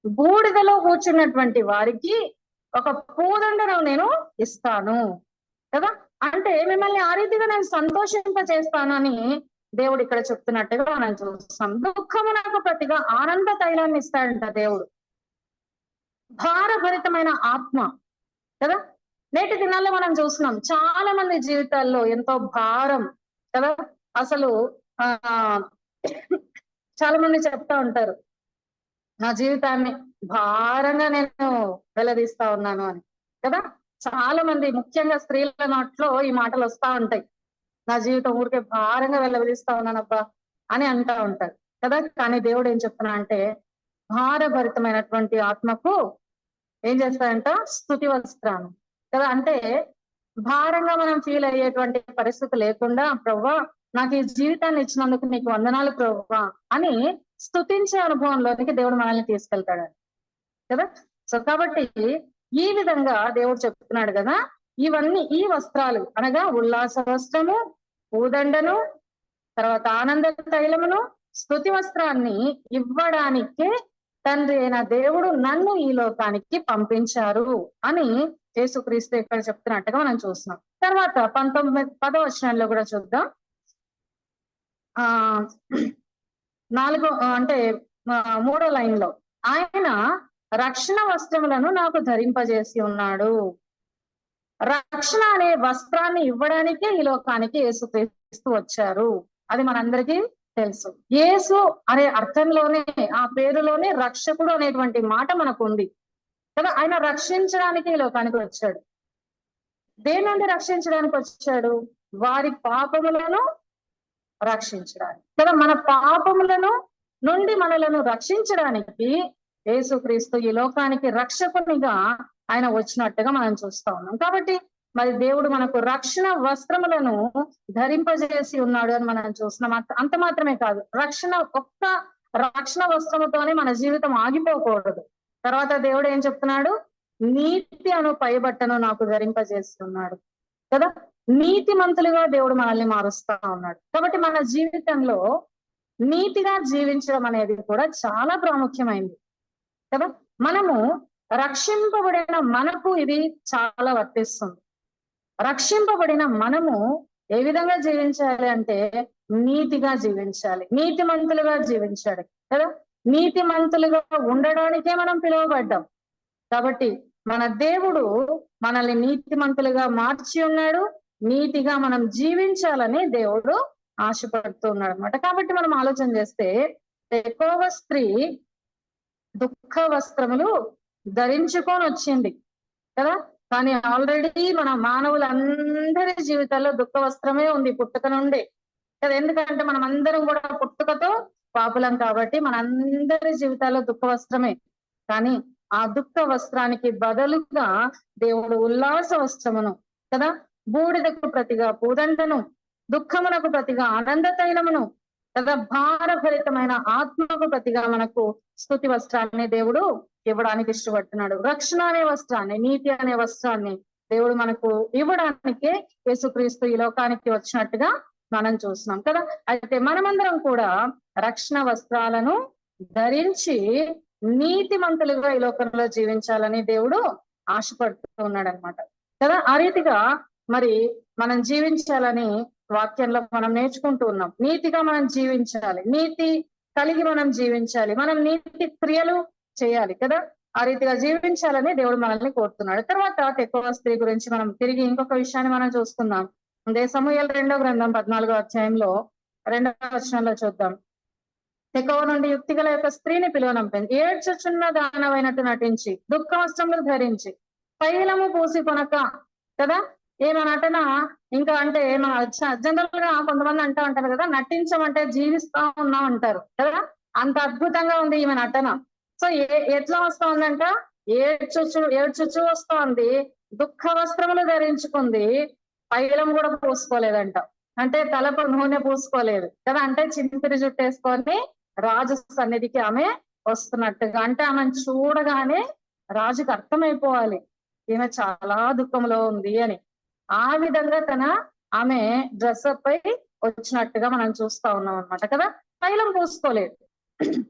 బూడిదలో కూర్చున్నటువంటి వారికి ఒక పూదండను నేను ఇస్తాను కదా. అంటే మిమ్మల్ని ఆ రీతిగా నేను సంతోషింప చేస్తాను అని దేవుడు ఇక్కడ చెప్తున్నట్టుగా మనం చూస్తాం. దుఃఖమునకు ప్రతిగా ఆనంద తైలాన్ని ఇస్తాడంట దేవుడు. భారభరితమైన ఆత్మ కదా. నేటి దినాల్లో మనం చూస్తున్నాం చాలా మంది జీవితాల్లో ఎంతో భారం కదా. అసలు చాలా మంది చెప్తా ఉంటారు, నా జీవితాన్ని భారంగా నేను వెల్లదీస్తా ఉన్నాను అని కదా. చాలా మంది ముఖ్యంగా స్త్రీల నోట్లో ఈ మాటలు వస్తా ఉంటాయి, నా జీవితం ఊరికే భారంగా వెల్లదీస్తా ఉన్నానబ్బా అని అంటా ఉంటారు కదా. కానీ దేవుడు ఏం చెప్తున్నా అంటే, భారభరితమైనటువంటి ఆత్మకు ఏం చేస్తాడంట, స్తుతి వస్త్రాన్ని కదా. అంటే భారంగా మనం ఫీల్ అయ్యేటువంటి పరిస్థితి లేకుండా, ప్రవ్వా నాకు ఈ జీవితాన్ని ఇచ్చినందుకు నీకు వందనాలు ప్రవ్వా అని స్తుతించే అనుభవంలోనికి దేవుడు మనల్ని తీసుకెళ్తాడు కదా. సో కాబట్టి ఈ విధంగా దేవుడు చెప్తున్నాడు కదా, ఇవన్నీ ఈ వస్త్రాలు అనగా ఉల్లాస వస్త్రము, పూదండను, తర్వాత ఆనంద తైలమును, స్తుతి వస్త్రాన్ని ఇవ్వడానికే తండ్రి అయిన దేవుడు నన్ను ఈ లోకానికి పంపించారు అని యేసుక్రీస్తు ఇక్కడ చెప్తున్నట్టుగా మనం చూస్తున్నాం. తర్వాత 10వ వచనంలో కూడా చూద్దాం. 3వ లైన్ లో, ఆయన రక్షణ వస్త్రములను నాకు ధరింపజేసి ఉన్నాడు. రక్షణ అనే వస్త్రాన్ని ఇవ్వడానికే ఈ లోకానికి యేసుక్రీస్తు వచ్చారు. అది మనందరికీ తెలుసు. యేసు అనే అర్థంలోనే, ఆ పేరులోనే రక్షకుడు అనేటువంటి మాట మనకు ఉంది కదా. ఆయన రక్షించడానికి ఈ లోకానికి వచ్చాడు. దేని నుండి రక్షించడానికి వచ్చాడు, వారి పాపములను రక్షించడానికి కదా. మన పాపములను నుండి మనలను రక్షించడానికి యేసుక్రీస్తు ఈ లోకానికి రక్షకునిగా ఆయన వచ్చినట్టుగా మనం చూస్తా ఉన్నాం. కాబట్టి మరి దేవుడు మనకు రక్షణ వస్త్రములను ధరింపజేసి ఉన్నాడు అని మనం చూస్తున్నాం. అంత మాత్రమే కాదు, ఒక్క రక్షణ వస్త్రముతోనే మన జీవితం ఆగిపోకూడదు. తర్వాత దేవుడు ఏం చెప్తున్నాడు, నీతి అను పైబట్టను నాకు ధరింపజేసి ఉన్నాడు కదా. నీతిమంతులుగా దేవుడు మనల్ని మారుస్తా ఉన్నాడు. కాబట్టి మన జీవితంలో నీతిగా జీవించడం అనేది కూడా చాలా ప్రాముఖ్యమైంది కదా. మనము రక్షింపబడిన మనకు ఇది చాలా వర్తిస్తుంది. రక్షింపబడిన మనము ఏ విధంగా జీవించాలి అంటే, నీతిగా జీవించాలి, నీతిమంతులుగా జీవించాలి కదా. నీతిమంతులుగా ఉండడానికే మనం పిలువబడ్డాం. కాబట్టి మన దేవుడు మనల్ని నీతిమంతులుగా మార్చి ఉన్నాడు. నీతిగా మనం జీవించాలని దేవుడు ఆశపడుతూ ఉన్నాడు అనమాట. కాబట్టి మనం ఆలోచన చేస్తే, ఎక్కువ స్త్రీ దుఃఖ వస్త్రములు ధరించుకొని వచ్చింది కదా. కానీ ఆల్రెడీ మన మానవులందరి జీవితాల్లో దుఃఖ వస్త్రమే ఉంది పుట్టుక నుండి కదా. ఎందుకంటే మనం అందరం కూడా పుట్టుకతో పాపులం కాబట్టి మనందరి జీవితాల్లో దుఃఖ వస్త్రమే. కానీ ఆ దుఃఖ వస్త్రానికి బదులుగా దేవుడు ఉల్లాస వస్త్రమును కదా, బూడిదకు ప్రతిగా పూదండను, దుఃఖమునకు ప్రతిగా ఆనంద తైలమును కదా, భారభరితమైన ఆత్మకు ప్రతిగా మనకు స్తుతి వస్త్రాన్ని దేవుడు ఇవ్వడానికి ఇష్టపడుతున్నాడు. రక్షణ అనే వస్త్రాన్ని, నీతి అనే వస్త్రాన్ని దేవుడు మనకు ఇవ్వడానికే యేసుక్రీస్తు ఈ లోకానికి వచ్చినట్టుగా మనం చూస్తున్నాం కదా. అయితే మనమందరం కూడా రక్షణ వస్త్రాలను ధరించి నీతిమంతులుగా ఈ లోకంలో జీవించాలని దేవుడు ఆశపడుతూ ఉన్నాడు అనమాట కదా. ఆ రీతిగా మరి మనం జీవించాలని వాక్యంలో మనం నేర్చుకుంటూ ఉన్నాం. నీతిగా మనం జీవించాలి, నీతి కలిగి మనం జీవించాలి, మనం నీతి క్రియలు చేయాలి కదా. ఆ రీతిగా జీవించాలని దేవుడు మనల్ని కోరుతున్నాడు. తర్వాత తెకోవ స్త్రీ గురించి మనం తిరిగి ఇంకొక విషయాన్ని మనం చూసుకుందాం. అదే సమూయేలు 2వ గ్రంథం 14వ అధ్యాయంలో 2వ వచనంలో చూద్దాం. తెకోవ నుండి యుక్తిగల యొక్క స్త్రీని పిలువనంపింది. ఏడ్చుచున్న దానవైనట్టు నటించి, దుఃఖ వస్త్రములు ధరించి, తైలము పూసి కొనక కదా. ఏమ నటన ఇంకా అంటే మన జనరల్ గా కొంతమంది అంటూ ఉంటారు కదా, నటించమంటే జీవిస్తా ఉన్నాం అంటారు కదా. అంత అద్భుతంగా ఉంది ఈమె నటన. సో ఎట్లా వస్తా ఉందంట, ఏడ్చుచు వస్తోంది, దుఃఖ వస్త్రములు ధరించుకుంది, తైలం కూడా పూసుకోలేదంట. అంటే తలకు నూనె పూసుకోలేదు కదా. అంటే చింపిరి జుట్టేసుకొని రాజు సన్నిధికి ఆమె వస్తున్నట్టుగా. అంటే ఆమెను చూడగానే రాజుకు అర్థమైపోవాలి ఈమె చాలా దుఃఖంలో ఉంది అని. ఆ విధంగా ఆమె డ్రెస్అప్ అయి వచ్చినట్టుగా మనం చూస్తా ఉన్నాం అనమాట కదా. తైలం పూసుకోలేదు.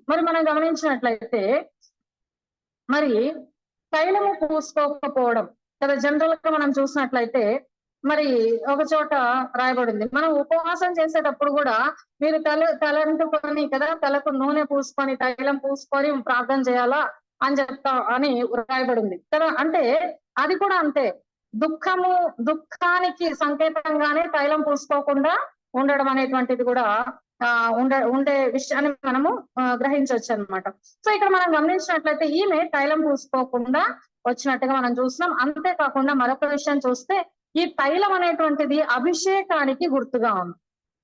మరి మనం గమనించినట్లయితే మరి తైలము పూసుకోకపోవడం కదా, జనరల్ గా మనం చూసినట్లయితే మరి ఒక చోట రాయబడింది, మనం ఉపవాసం చేసేటప్పుడు కూడా మీరు తలంటుకొని కదా, తలకు నూనె పూసుకొని తైలం పూసుకొని ప్రార్థన చేయాలా అని అని రాయబడింది కదా. అంటే అది కూడా అంతే, దుఃఖానికి సంకేతంగానే తైలం పూసుకోకుండా ఉండడం అనేటువంటిది కూడా ఉండే విషయాన్ని మనము గ్రహించవచ్చు అనమాట. సో ఇక్కడ మనం గమనించినట్లయితే ఈమె తైలం పూసుకోకుండా వచ్చినట్టుగా మనం చూస్తున్నాం. అంతేకాకుండా మరొక విషయం చూస్తే ఈ తైలం అనేటువంటిది అభిషేకానికి గుర్తుగా ఉంది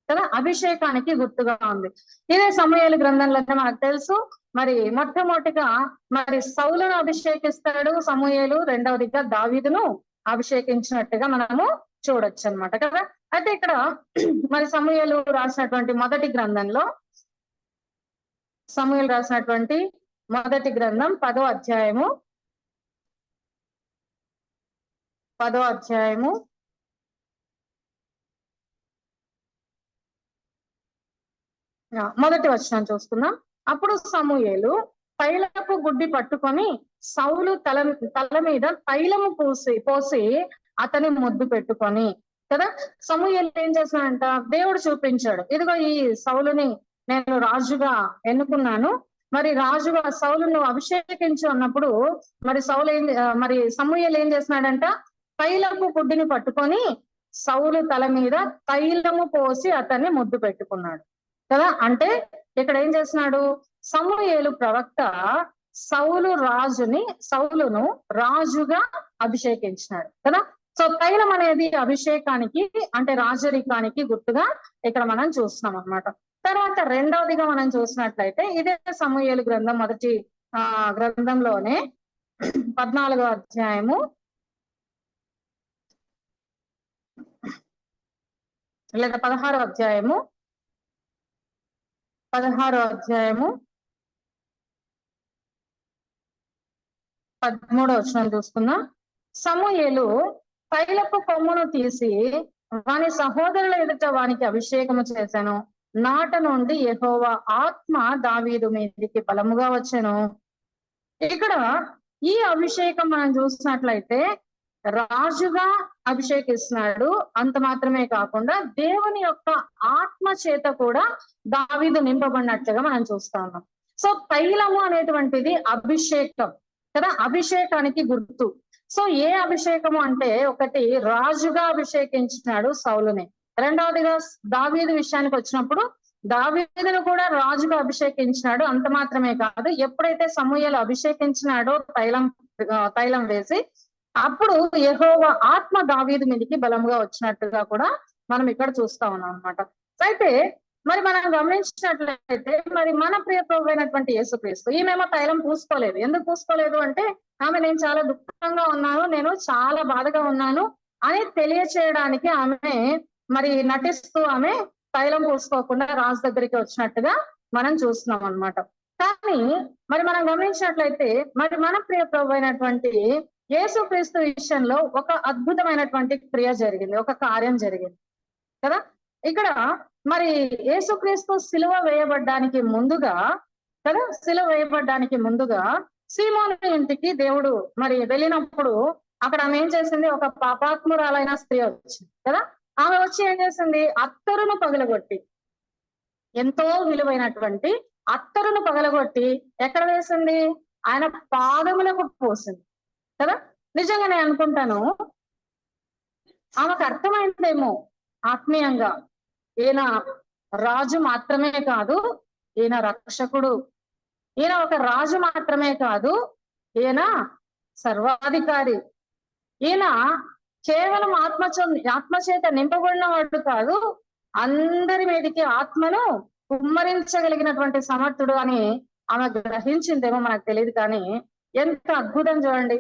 కదా, అభిషేకానికి గుర్తుగా ఉంది. ఇదే సమూయేలు గ్రంథంలోనే మనకు తెలుసు, మరి మొట్టమొదటిగా మరి సౌలును అభిషేకిస్తాడు సమూయేలు, రెండవదిగా దావీదును అభిషేకించినట్టుగా మనము చూడొచ్చు అనమాట కదా. అయితే ఇక్కడ మరి సమూయేలు రాసినటువంటి మొదటి గ్రంథంలో, సమూయేలు రాసినటువంటి మొదటి గ్రంథం 10వ అధ్యాయము 1వ వచనం చూసుకుందాం. అప్పుడు సమూయేలు తైలపు గుడ్డి పట్టుకొని సౌలు తల మీద తైలము పోసి అతని ముద్దు పెట్టుకొని కదా. సమూయేలు ఏం చేశాడంట, దేవుడు చూపించాడు, ఇదిగో ఈ సౌలుని నేను రాజుగా ఎన్నుకున్నాను, మరి రాజుగా సౌలును అభిషేకించు అన్నప్పుడు మరి మరి సమూయేలు ఏం చేస్తున్నాడంట, తైలపు గుడ్డిని పట్టుకొని సౌలు తల మీద తైలము పోసి అతన్ని ముద్దు పెట్టుకున్నాడు కదా. అంటే ఇక్కడ ఏం చేస్తున్నాడు, సమూయేలు ప్రవక్త సౌలును రాజుగా అభిషేకించినాడు కదా. సో తైలం అనేది అభిషేకానికి అంటే రాజరికానికి గుర్తుగా ఇక్కడ మనం చూస్తున్నాం అన్నమాట. తర్వాత రెండవదిగా మనం చూసినట్లయితే ఇదే సమూయేలు గ్రంథం మొదటి గ్రంథంలోనే 14వ అధ్యాయము లేదా 16వ అధ్యాయము 13వ వచనం చూసుకుందాం. సమూయేలు తైలపు కొమ్మును తీసి వాని సహోదరుల ఎదుట వానికి అభిషేకము చేశాను, నాట నుండి యెహోవా ఆత్మ దావీదు మీదికి బలముగా వచ్చెను. ఇక్కడ ఈ అభిషేకం మనం చూసినట్లయితే రాజుగా అభిషేకిస్తున్నాడు, అంత మాత్రమే కాకుండా దేవుని యొక్క ఆత్మ చేత కూడా దావీదు నింపబడినట్లుగా మనం చూస్తా ఉన్నాం. సో తైలము అనేటువంటిది అభిషేకం కదా, అభిషేకానికి గుర్తు. సో ఏ అభిషేకము అంటే, ఒకటి రాజుగా అభిషేకించినాడు సౌలుని, రెండవదిగా దావీదు విషయానికి వచ్చినప్పుడు దావీదును కూడా రాజుగా అభిషేకించినాడు. అంత మాత్రమే కాదు, ఎప్పుడైతే సమూయేలు అభిషేకించినాడో తైలం వేసి, అప్పుడు యెహోవా ఆత్మ దావీదు మీదకి బలంగా వచ్చినట్టుగా కూడా మనం ఇక్కడ చూస్తా ఉన్నాం అనమాట. అయితే మరి మనం గమనించినట్లయితే మరి మన ప్రియ ప్రభు అయినటువంటి యేసుక్రీస్తు, ఈమెమో తైలం పూసుకోలేదు. ఎందుకు పూసుకోలేదు అంటే, ఆమె నేను చాలా దుఃఖంగా ఉన్నాను, నేను చాలా బాధగా ఉన్నాను అని తెలియచేయడానికి ఆమె మరి నటిస్తూ ఆమె తైలం పూసుకోకుండా రాజు దగ్గరికి వచ్చినట్టుగా మనం చూస్తున్నాం అనమాట. కానీ మరి మనం గమనించినట్లయితే మరి మన ప్రియ ప్రభు అయినటువంటి యేసుక్రీస్తు విషయంలో ఒక అద్భుతమైనటువంటి క్రియ జరిగింది, ఒక కార్యం జరిగింది కదా. ఇక్కడ మరి యేసుక్రీస్తు సిలువ వేయబడ్డానికి ముందుగా సీమోను ఇంటికి దేవుడు మరి వెళ్ళినప్పుడు అక్కడ ఆమె ఏం చేసింది? ఒక పాపాత్మురాలైన స్త్రీ వచ్చింది కదా. ఆమె వచ్చి ఏం చేసింది? అత్తరును పగలగొట్టి, ఎంతో విలువైనటువంటి అత్తరును పగలగొట్టి ఎక్కడ వేసింది? ఆయన పాదములకు పోసింది కదా. నిజంగా నేను అనుకుంటాను, ఆమెకు అర్థమైందేమో ఆత్మీయంగా, ఈయన రాజు మాత్రమే కాదు, ఈయన రక్షకుడు. ఈయన ఒక రాజు మాత్రమే కాదు, ఈయన సర్వాధికారి. ఈయన కేవలం ఆత్మచేత నింపబడిన వాడు కాదు, అందరి మీదకి ఆత్మను కుమ్మరించగలిగినటువంటి సమర్థుడు అని ఆమె గ్రహించిందేమో మనకు తెలియదు. కానీ ఎంత అద్భుతం చూడండి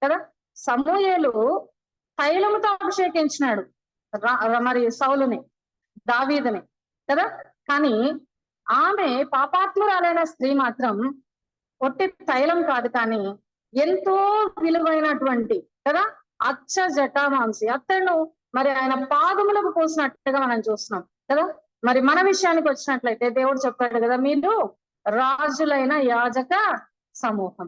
కదా. సమూయేలు తైలముతో అభిషేకించినాడు మరి సౌలుని, దావీదుని కదా. కానీ ఆమె పాపాత్మురాలైన స్త్రీ మాత్రం ఒట్టి తైలం కాదు, కానీ ఎంతో విలువైనటువంటి కదా అచ్చ జటామాంసి అత్తను మరి ఆయన పాదములకు పోసినట్టుగా మనం చూస్తున్నాం కదా. మరి మన విషయానికి వచ్చినట్లయితే దేవుడు చెప్పాడు కదా, మీరు రాజులైన యాజక సమూహం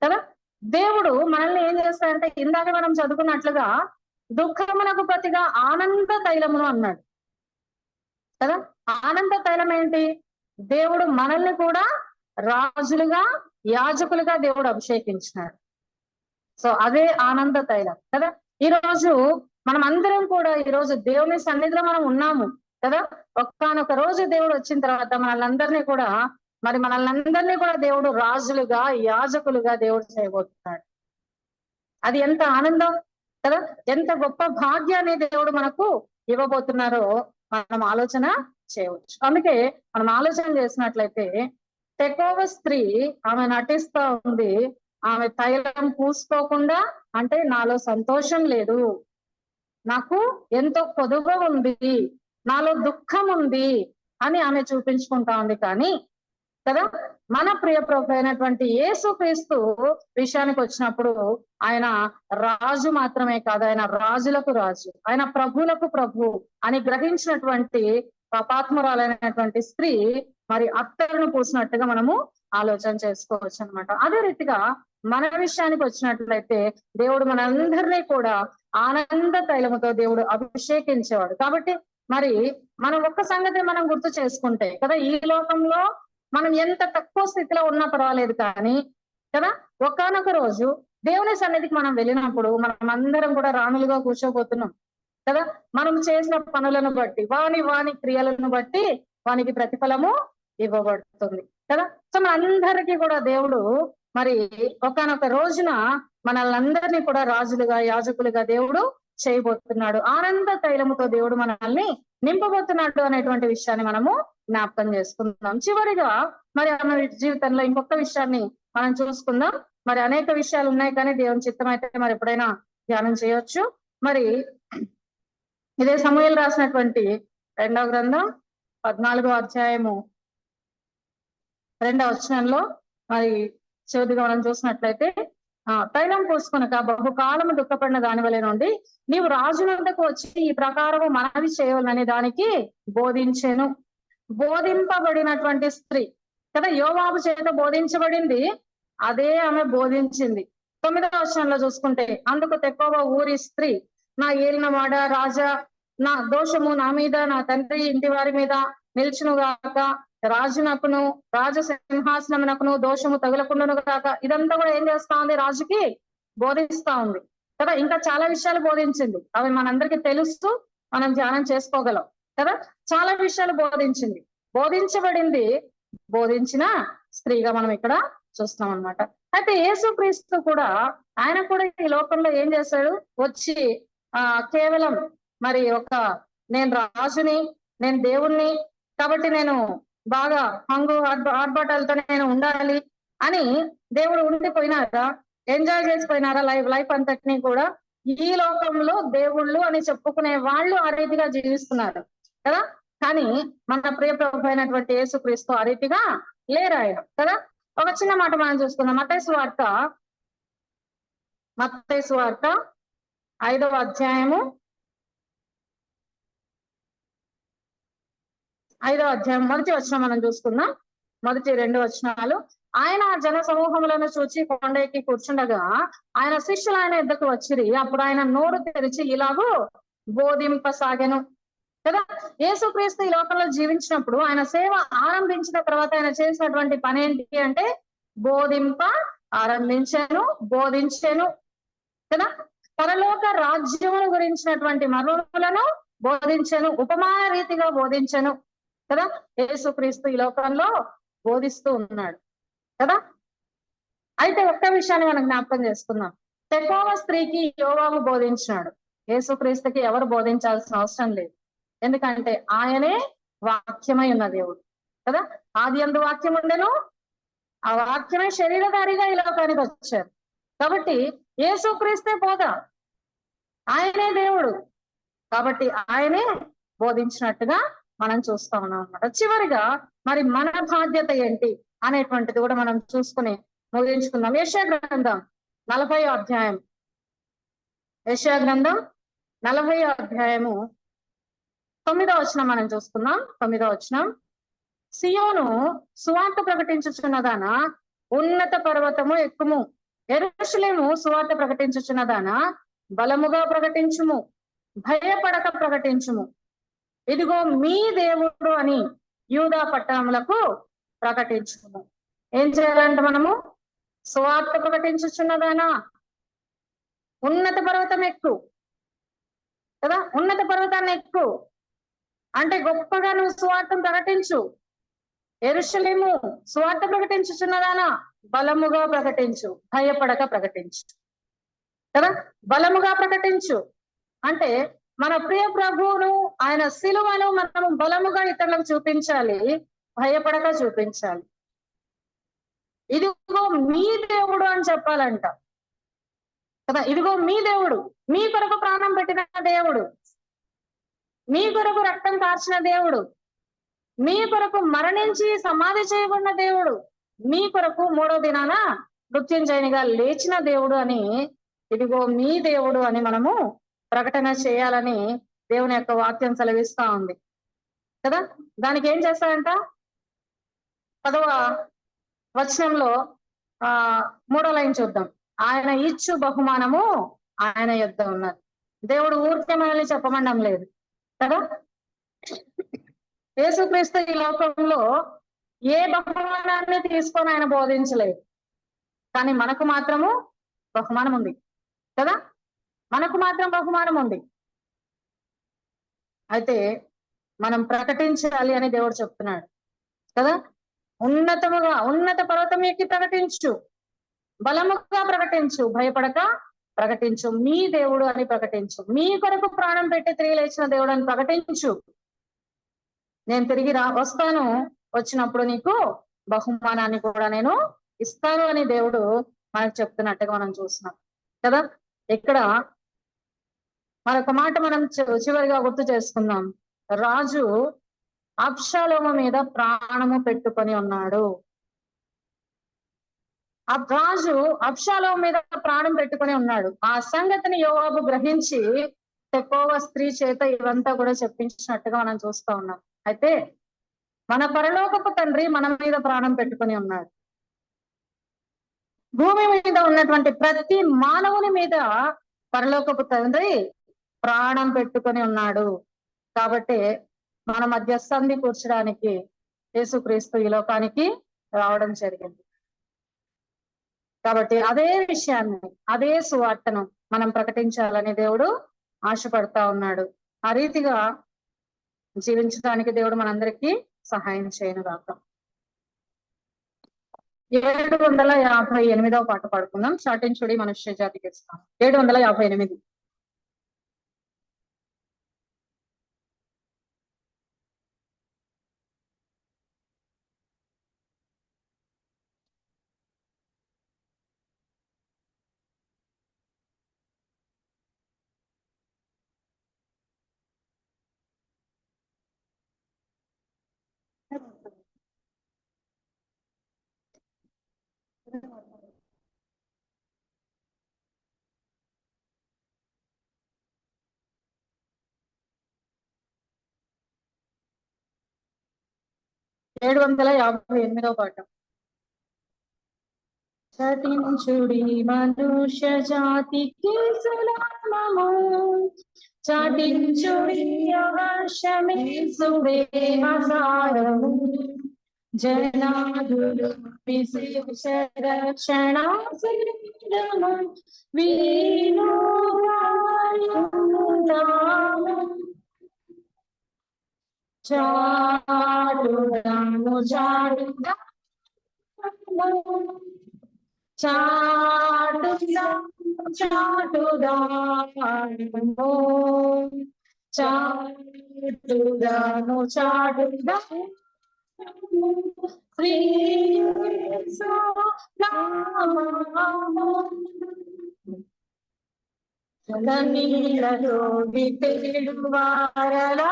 కదా. దేవుడు మనల్ని ఏం చేస్తాడంటే, ఇందాక మనం చదువుకున్నట్లుగా దుఃఖమునకు ప్రతిగా ఆనంద తైలమును అన్నాడు కదా. ఆనంద తైలం ఏంటి? దేవుడు మనల్ని కూడా రాజులుగా యాజకులుగా దేవుడు అభిషేకించినాడు. సో అదే ఆనంద తైలం కదా. ఈ రోజు మనం అందరం కూడా ఈ రోజు దేవుని సన్నిధిలో మనం ఉన్నాము కదా. ఒక్కనొక రోజు దేవుడు వచ్చిన తర్వాత మనల్ని కూడా దేవుడు రాజులుగా యాజకులుగా దేవుడు చేయబోతున్నాడు. అది ఎంత ఆనందం కదా, ఎంత గొప్ప భాగ్యాన్ని దేవుడు మనకు ఇవ్వబోతున్నారో మనం ఆలోచన చేయవచ్చు. అందుకే మనం ఆలోచన చేసినట్లయితే తెకోవ స్త్రీ ఆమె నటిస్తా ఉంది, ఆమె తైలం పూసుకోకుండా, అంటే నాలో సంతోషం లేదు, నాకు ఎంతో కొదువ ఉంది, నాలో దుఃఖం ఉంది అని ఆమె చూపించుకుంటా ఉంది. కానీ కదా మన ప్రియ ప్రభు అయినటువంటి యేసు క్రీస్తు విషయానికి వచ్చినప్పుడు ఆయన రాజు మాత్రమే కాదు, ఆయన రాజులకు రాజు, ఆయన ప్రభువులకు ప్రభు అని గ్రహించినటువంటి పాపాత్మురాలైనటువంటి స్త్రీ మరి అత్తరును పూసినట్టుగా మనము ఆలోచన చేసుకోవచ్చు అనమాట. అదే రీతిగా మన విషయానికి వచ్చినట్లయితే దేవుడు మనందరినీ కూడా ఆనంద తైలముతో దేవుడు అభిషేకించేవాడు. కాబట్టి మరి మనం ఒక్క సంగతి మనం గుర్తు చేసుకుంటే కదా, ఈ లోకంలో మనం ఎంత తక్కువ స్థితిలో ఉన్నా పర్వాలేదు, కానీ కదా ఒకానొక రోజు దేవుని సన్నిధికి మనం వెళ్ళినప్పుడు మనం అందరం కూడా రాణులుగా కూర్చోబోతున్నాం కదా. మనం చేసిన పనులను బట్టి, వాని క్రియలను బట్టి వానికి ప్రతిఫలము ఇవ్వబడుతుంది కదా. సో మనందరికీ కూడా దేవుడు మరి ఒకానొక రోజున మనల్ని అందరినీ కూడా రాజులుగా యాజకులుగా దేవుడు చేయబోతున్నాడు. ఆనంద తైలముతో దేవుడు మనల్ని నింపబోతున్నాడు అనేటువంటి విషయాన్ని మనము జ్ఞాపకం చేసుకుందాం. చివరిగా మరి మన జీవితంలో ఇంకొక విషయాన్ని మనం చూసుకుందాం. మరి అనేక విషయాలు ఉన్నాయి, కానీ దేవుని చిత్తం అయితే మరి ఎప్పుడైనా ధ్యానం చేయొచ్చు. మరి ఇదే సమూయేలు రాసినటువంటి 2వ గ్రంథం 14వ అధ్యాయము 2వ వచనంలో మరి చివరిగా మనం చూసినట్లయితే, తైలం పూసుకొనక బహుకాలము దుఃఖపడిన దాని వలె నుండి నీవు రాజునందుకు వచ్చి ఈ ప్రకారము మనవి చేయవలనని దానికి బోధించెను. బోధింపబడినటువంటి స్త్రీ కదా, యోవాబు చేత బోధించబడింది, అదే ఆమె బోధించింది. 9వ వచనంలో చూసుకుంటే, అందుకు తెకోవ ఊరి స్త్రీ, నా ఏలిన వాడ రాజా, నా దోషము నా మీద నా తండ్రి ఇంటి వారి మీద నిల్చునుగాక, రాజునకును రాజసింహాసనమునకును దోషము తగులకుండాను గాక. ఇదంతా కూడా ఏం చేస్తా ఉంది? రాజుకి బోధిస్తా ఉంది కదా. ఇంకా చాలా విషయాలు బోధించింది, అవి మనందరికీ తెలుస్తూ మనం ధ్యానం చేసుకోగలం కదా. చాలా విషయాలు బోధించింది, బోధించబడింది, బోధించిన స్త్రీగా మనం ఇక్కడ చూస్తున్నాం అన్నమాట. అయితే యేసుక్రీస్తు కూడా, ఆయన కూడా ఈ లోకంలో ఏం చేశాడు? వచ్చి కేవలం మరి నేను రాజుని, నేను దేవుణ్ణి, కాబట్టి నేను బాగా హంగు ఆర్భాటాలతో నేను ఉండాలి అని దేవుడు ఉండిపోయినారా? ఎంజాయ్ చేసిపోయినారా లైఫ్ అంతటినీ కూడా? ఈ లోకంలో దేవుళ్ళు అని చెప్పుకునే వాళ్ళు ఆ రీతిగా జీవిస్తున్నారు కదా. కానీ మన ప్రియ ప్రభు అయినటువంటి యేసుక్రీస్తు ఆ రీతిగా లేరు ఆయన కదా. ఒక చిన్న మాట మనం చూసుకుందాం. మత్తయి సువార్త 5వ అధ్యాయము 5వ అధ్యాయం 1వ వచనం మనం చూసుకుందాం. మొదటి 2 వచనాలు. ఆయన ఆ జన సమూహములను చూచి కొండ ఎక్కి కూర్చుండగా ఆయన శిష్యులు ఆయన యుద్ధకు వచ్చిరి. అప్పుడు ఆయన నోరు తెరిచి ఇలాగూ బోధింపసాగెను కదా. యేసుక్రీస్తు ఈ లోకంలో జీవించినప్పుడు ఆయన సేవ ఆరంభించిన తర్వాత ఆయన చేసినటువంటి పని ఏంటి అంటే బోధింప ఆరంభించాను, బోధించాను కదా. పరలోక రాజ్యమును గురించినటువంటి మర్మములను బోధించను, ఉపమాన రీతిగా బోధించను కదా. యేసుక్రీస్తు ఈ లోకంలో బోధిస్తూ ఉన్నాడు కదా. అయితే ఒక్క విషయాన్ని మనం జ్ఞాపకం చేసుకుందాం. తెకోవ స్త్రీకి యోవాబు బోధించినాడు, యేసుక్రీస్తుకి ఎవరు బోధించాల్సిన అవసరం లేదు. ఎందుకంటే ఆయనే వాక్యమై ఉన్న దేవుడు కదా. ఆది యందు వాక్యం ఉండెను, ఆ వాక్యమే శరీరధారిగా ఈ లోకానికి వచ్చారు. కాబట్టి యేసుక్రీస్తే బోధ, ఆయనే దేవుడు కాబట్టి ఆయనే బోధించినట్టుగా మనం చూస్తా ఉన్నాం అన్నమాట. చివరిగా మరి మన బాధ్యత ఏంటి అనేటువంటిది కూడా మనం చూసుకుని ముగించుకుందాం. యెషయా గ్రంథం 40వ అధ్యాయం, యెషయా గ్రంథం 40వ అధ్యాయము 9వ వచనం మనం చూసుకుందాం. 9వ వచనం, సియోను సువార్త ప్రకటించుచున్నదానా ఉన్నత పర్వతము ఎక్కుము, యెరూషలేము సువార్త ప్రకటించుచున్నదానా బలముగా ప్రకటించుము, భయపడక ప్రకటించుము, ఇదిగో మీ దేవుడు అని యూదా పట్టణములకు ప్రకటించుము. ఏం చేయాలంటే మనము సువార్త ప్రకటించుచున్నదానా ఉన్నత పర్వతం ఎక్కు కదా. ఉన్నత పర్వతాన్ని ఎక్కు అంటే గొప్పగా నువ్వు సువార్తను ప్రకటించు. యెరూషలేము సువార్త ప్రకటించుచున్నదానా బలముగా ప్రకటించు, భయపడక ప్రకటించు కదా. బలముగా ప్రకటించు అంటే మన ప్రియ ప్రభువును ఆయన సిలువను మనం బలముగా ఇతరులకు చూపించాలి, భయపడక చూపించాలి. ఇదిగో మీ దేవుడు అని చెప్పాలంట కదా. ఇదిగో మీ దేవుడు, మీ కొరకు ప్రాణం పెట్టిన దేవుడు, మీ కొరకు రక్తం కార్చిన దేవుడు, మీ కొరకు మరణించి సమాధి చేయబడిన దేవుడు, మీ కొరకు 3వ దినాన మృత్యుంజయునిగా లేచిన దేవుడు అని, ఇదిగో మీ దేవుడు అని మనము ప్రకటన చేయాలని దేవుని యొక్క వాక్యం సెలవిస్తా ఉంది కదా. దానికి ఏం చేస్తాడంట 10వ వచనంలో 3వ లైన్ చూద్దాం. ఆయన ఇచ్చు బహుమానము ఆయన యొద్ద ఉన్నది. దేవుడు ఊరికే మనల్ని చెప్పమండం లేదు కదా. యేసుక్రీస్తు ఈ లోకంలో ఏ బహుమానాన్ని తీసుకొని ఆయన బోధించలేదు, కానీ మనకు మాత్రము బహుమానం ఉంది కదా. మనకు మాత్రం బహుమానం ఉంది. అయితే మనం ప్రకటించాలి అని దేవుడు చెప్తున్నాడు కదా. ఉన్నత పర్వతం ఎక్కి ప్రకటించు, బలముగా ప్రకటించు, భయపడక ప్రకటించు, మీ దేవుడు అని ప్రకటించు, మీ కొరకు ప్రాణం పెట్టి తిరిగి లేచిన దేవుడు అని ప్రకటించు. నేను తిరిగి వస్తాను, వచ్చినప్పుడు నీకు బహుమానాన్ని కూడా నేను ఇస్తాను అని దేవుడు మనకు చెప్తున్నట్టుగా మనం చూస్తున్నాం కదా. ఇక్కడ మరొక మాట మనం చివరిగా గుర్తు చేసుకుందాం. రాజు అబ్షాలోము మీద ప్రాణము పెట్టుకొని ఉన్నాడు. ఆ రాజు అబ్షాలోము మీద ప్రాణం పెట్టుకొని ఉన్నాడు. ఆ సంగతిని యోవాబు గ్రహించి తెకోవ స్త్రీ చేత ఇవంతా కూడా చెప్పించినట్టుగా మనం చూస్తా ఉన్నాం. అయితే మన పరలోకపు తండ్రి మన మీద ప్రాణం పెట్టుకొని ఉన్నాడు. భూమి మీద ఉన్నటువంటి ప్రతి మానవుని మీద పరలోకపు తండ్రి ప్రాణం పెట్టుకొని ఉన్నాడు. కాబట్టి మన మధ్య సంధి కూర్చడానికి యేసుక్రీస్తు ఈ లోకానికి రావడం జరిగింది. కాబట్టి అదే విషయాన్ని, అదే సువార్తను మనం ప్రకటించాలని దేవుడు ఆశపడతా ఉన్నాడు. ఆ రీతిగా జీవించడానికి దేవుడు మనందరికీ సహాయం చేయనుగాక. 758వ పాట పాడుకుందాం. చాటించుడి మనుష్య జాతికి ఇస్తాం. 758. ఏడు 758వ పాట. చాటించుడి మనుష్య జాతికి సునామము చాటించుడి అవశ్యమే సువేమసారము జనాదులు విశేష రక్షణ శరీరము వీను చాటుదాము చాటుదాము చాటుదాము చాటుదాము చాటుదాము శ్రీయేసు నామము నీళ్ళలో వితేడు వారలా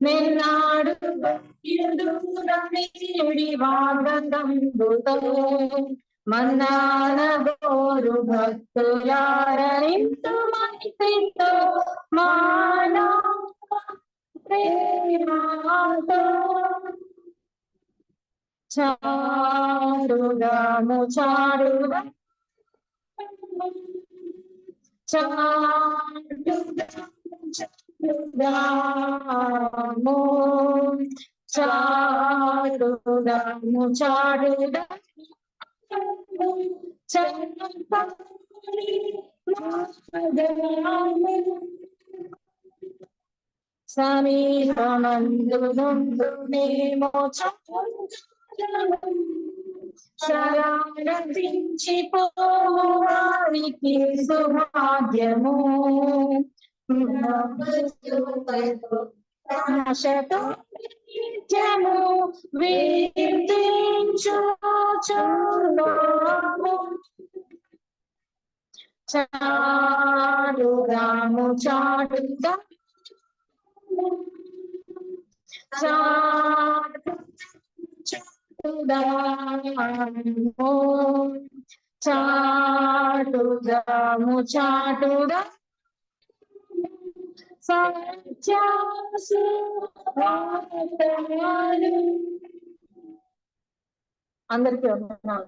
నిన్నాడు ఎదురడి వాగంబుతో మన్నాన గోరు భక్తులారింతు మైతితో మానా ప్రేమాతో చారుగాము చారుగా చారుగాము చారుగాము చారుగా సమీపమందు నుండునేమో శరణించిపోము వారికి సుభాగ్యము ఆశతో నిత్యము వీక్షించుచున్నాము చారుగాము చాటుగా చాటుగాము చాటుగా సత్యాసు అందరికీ వందనాలు.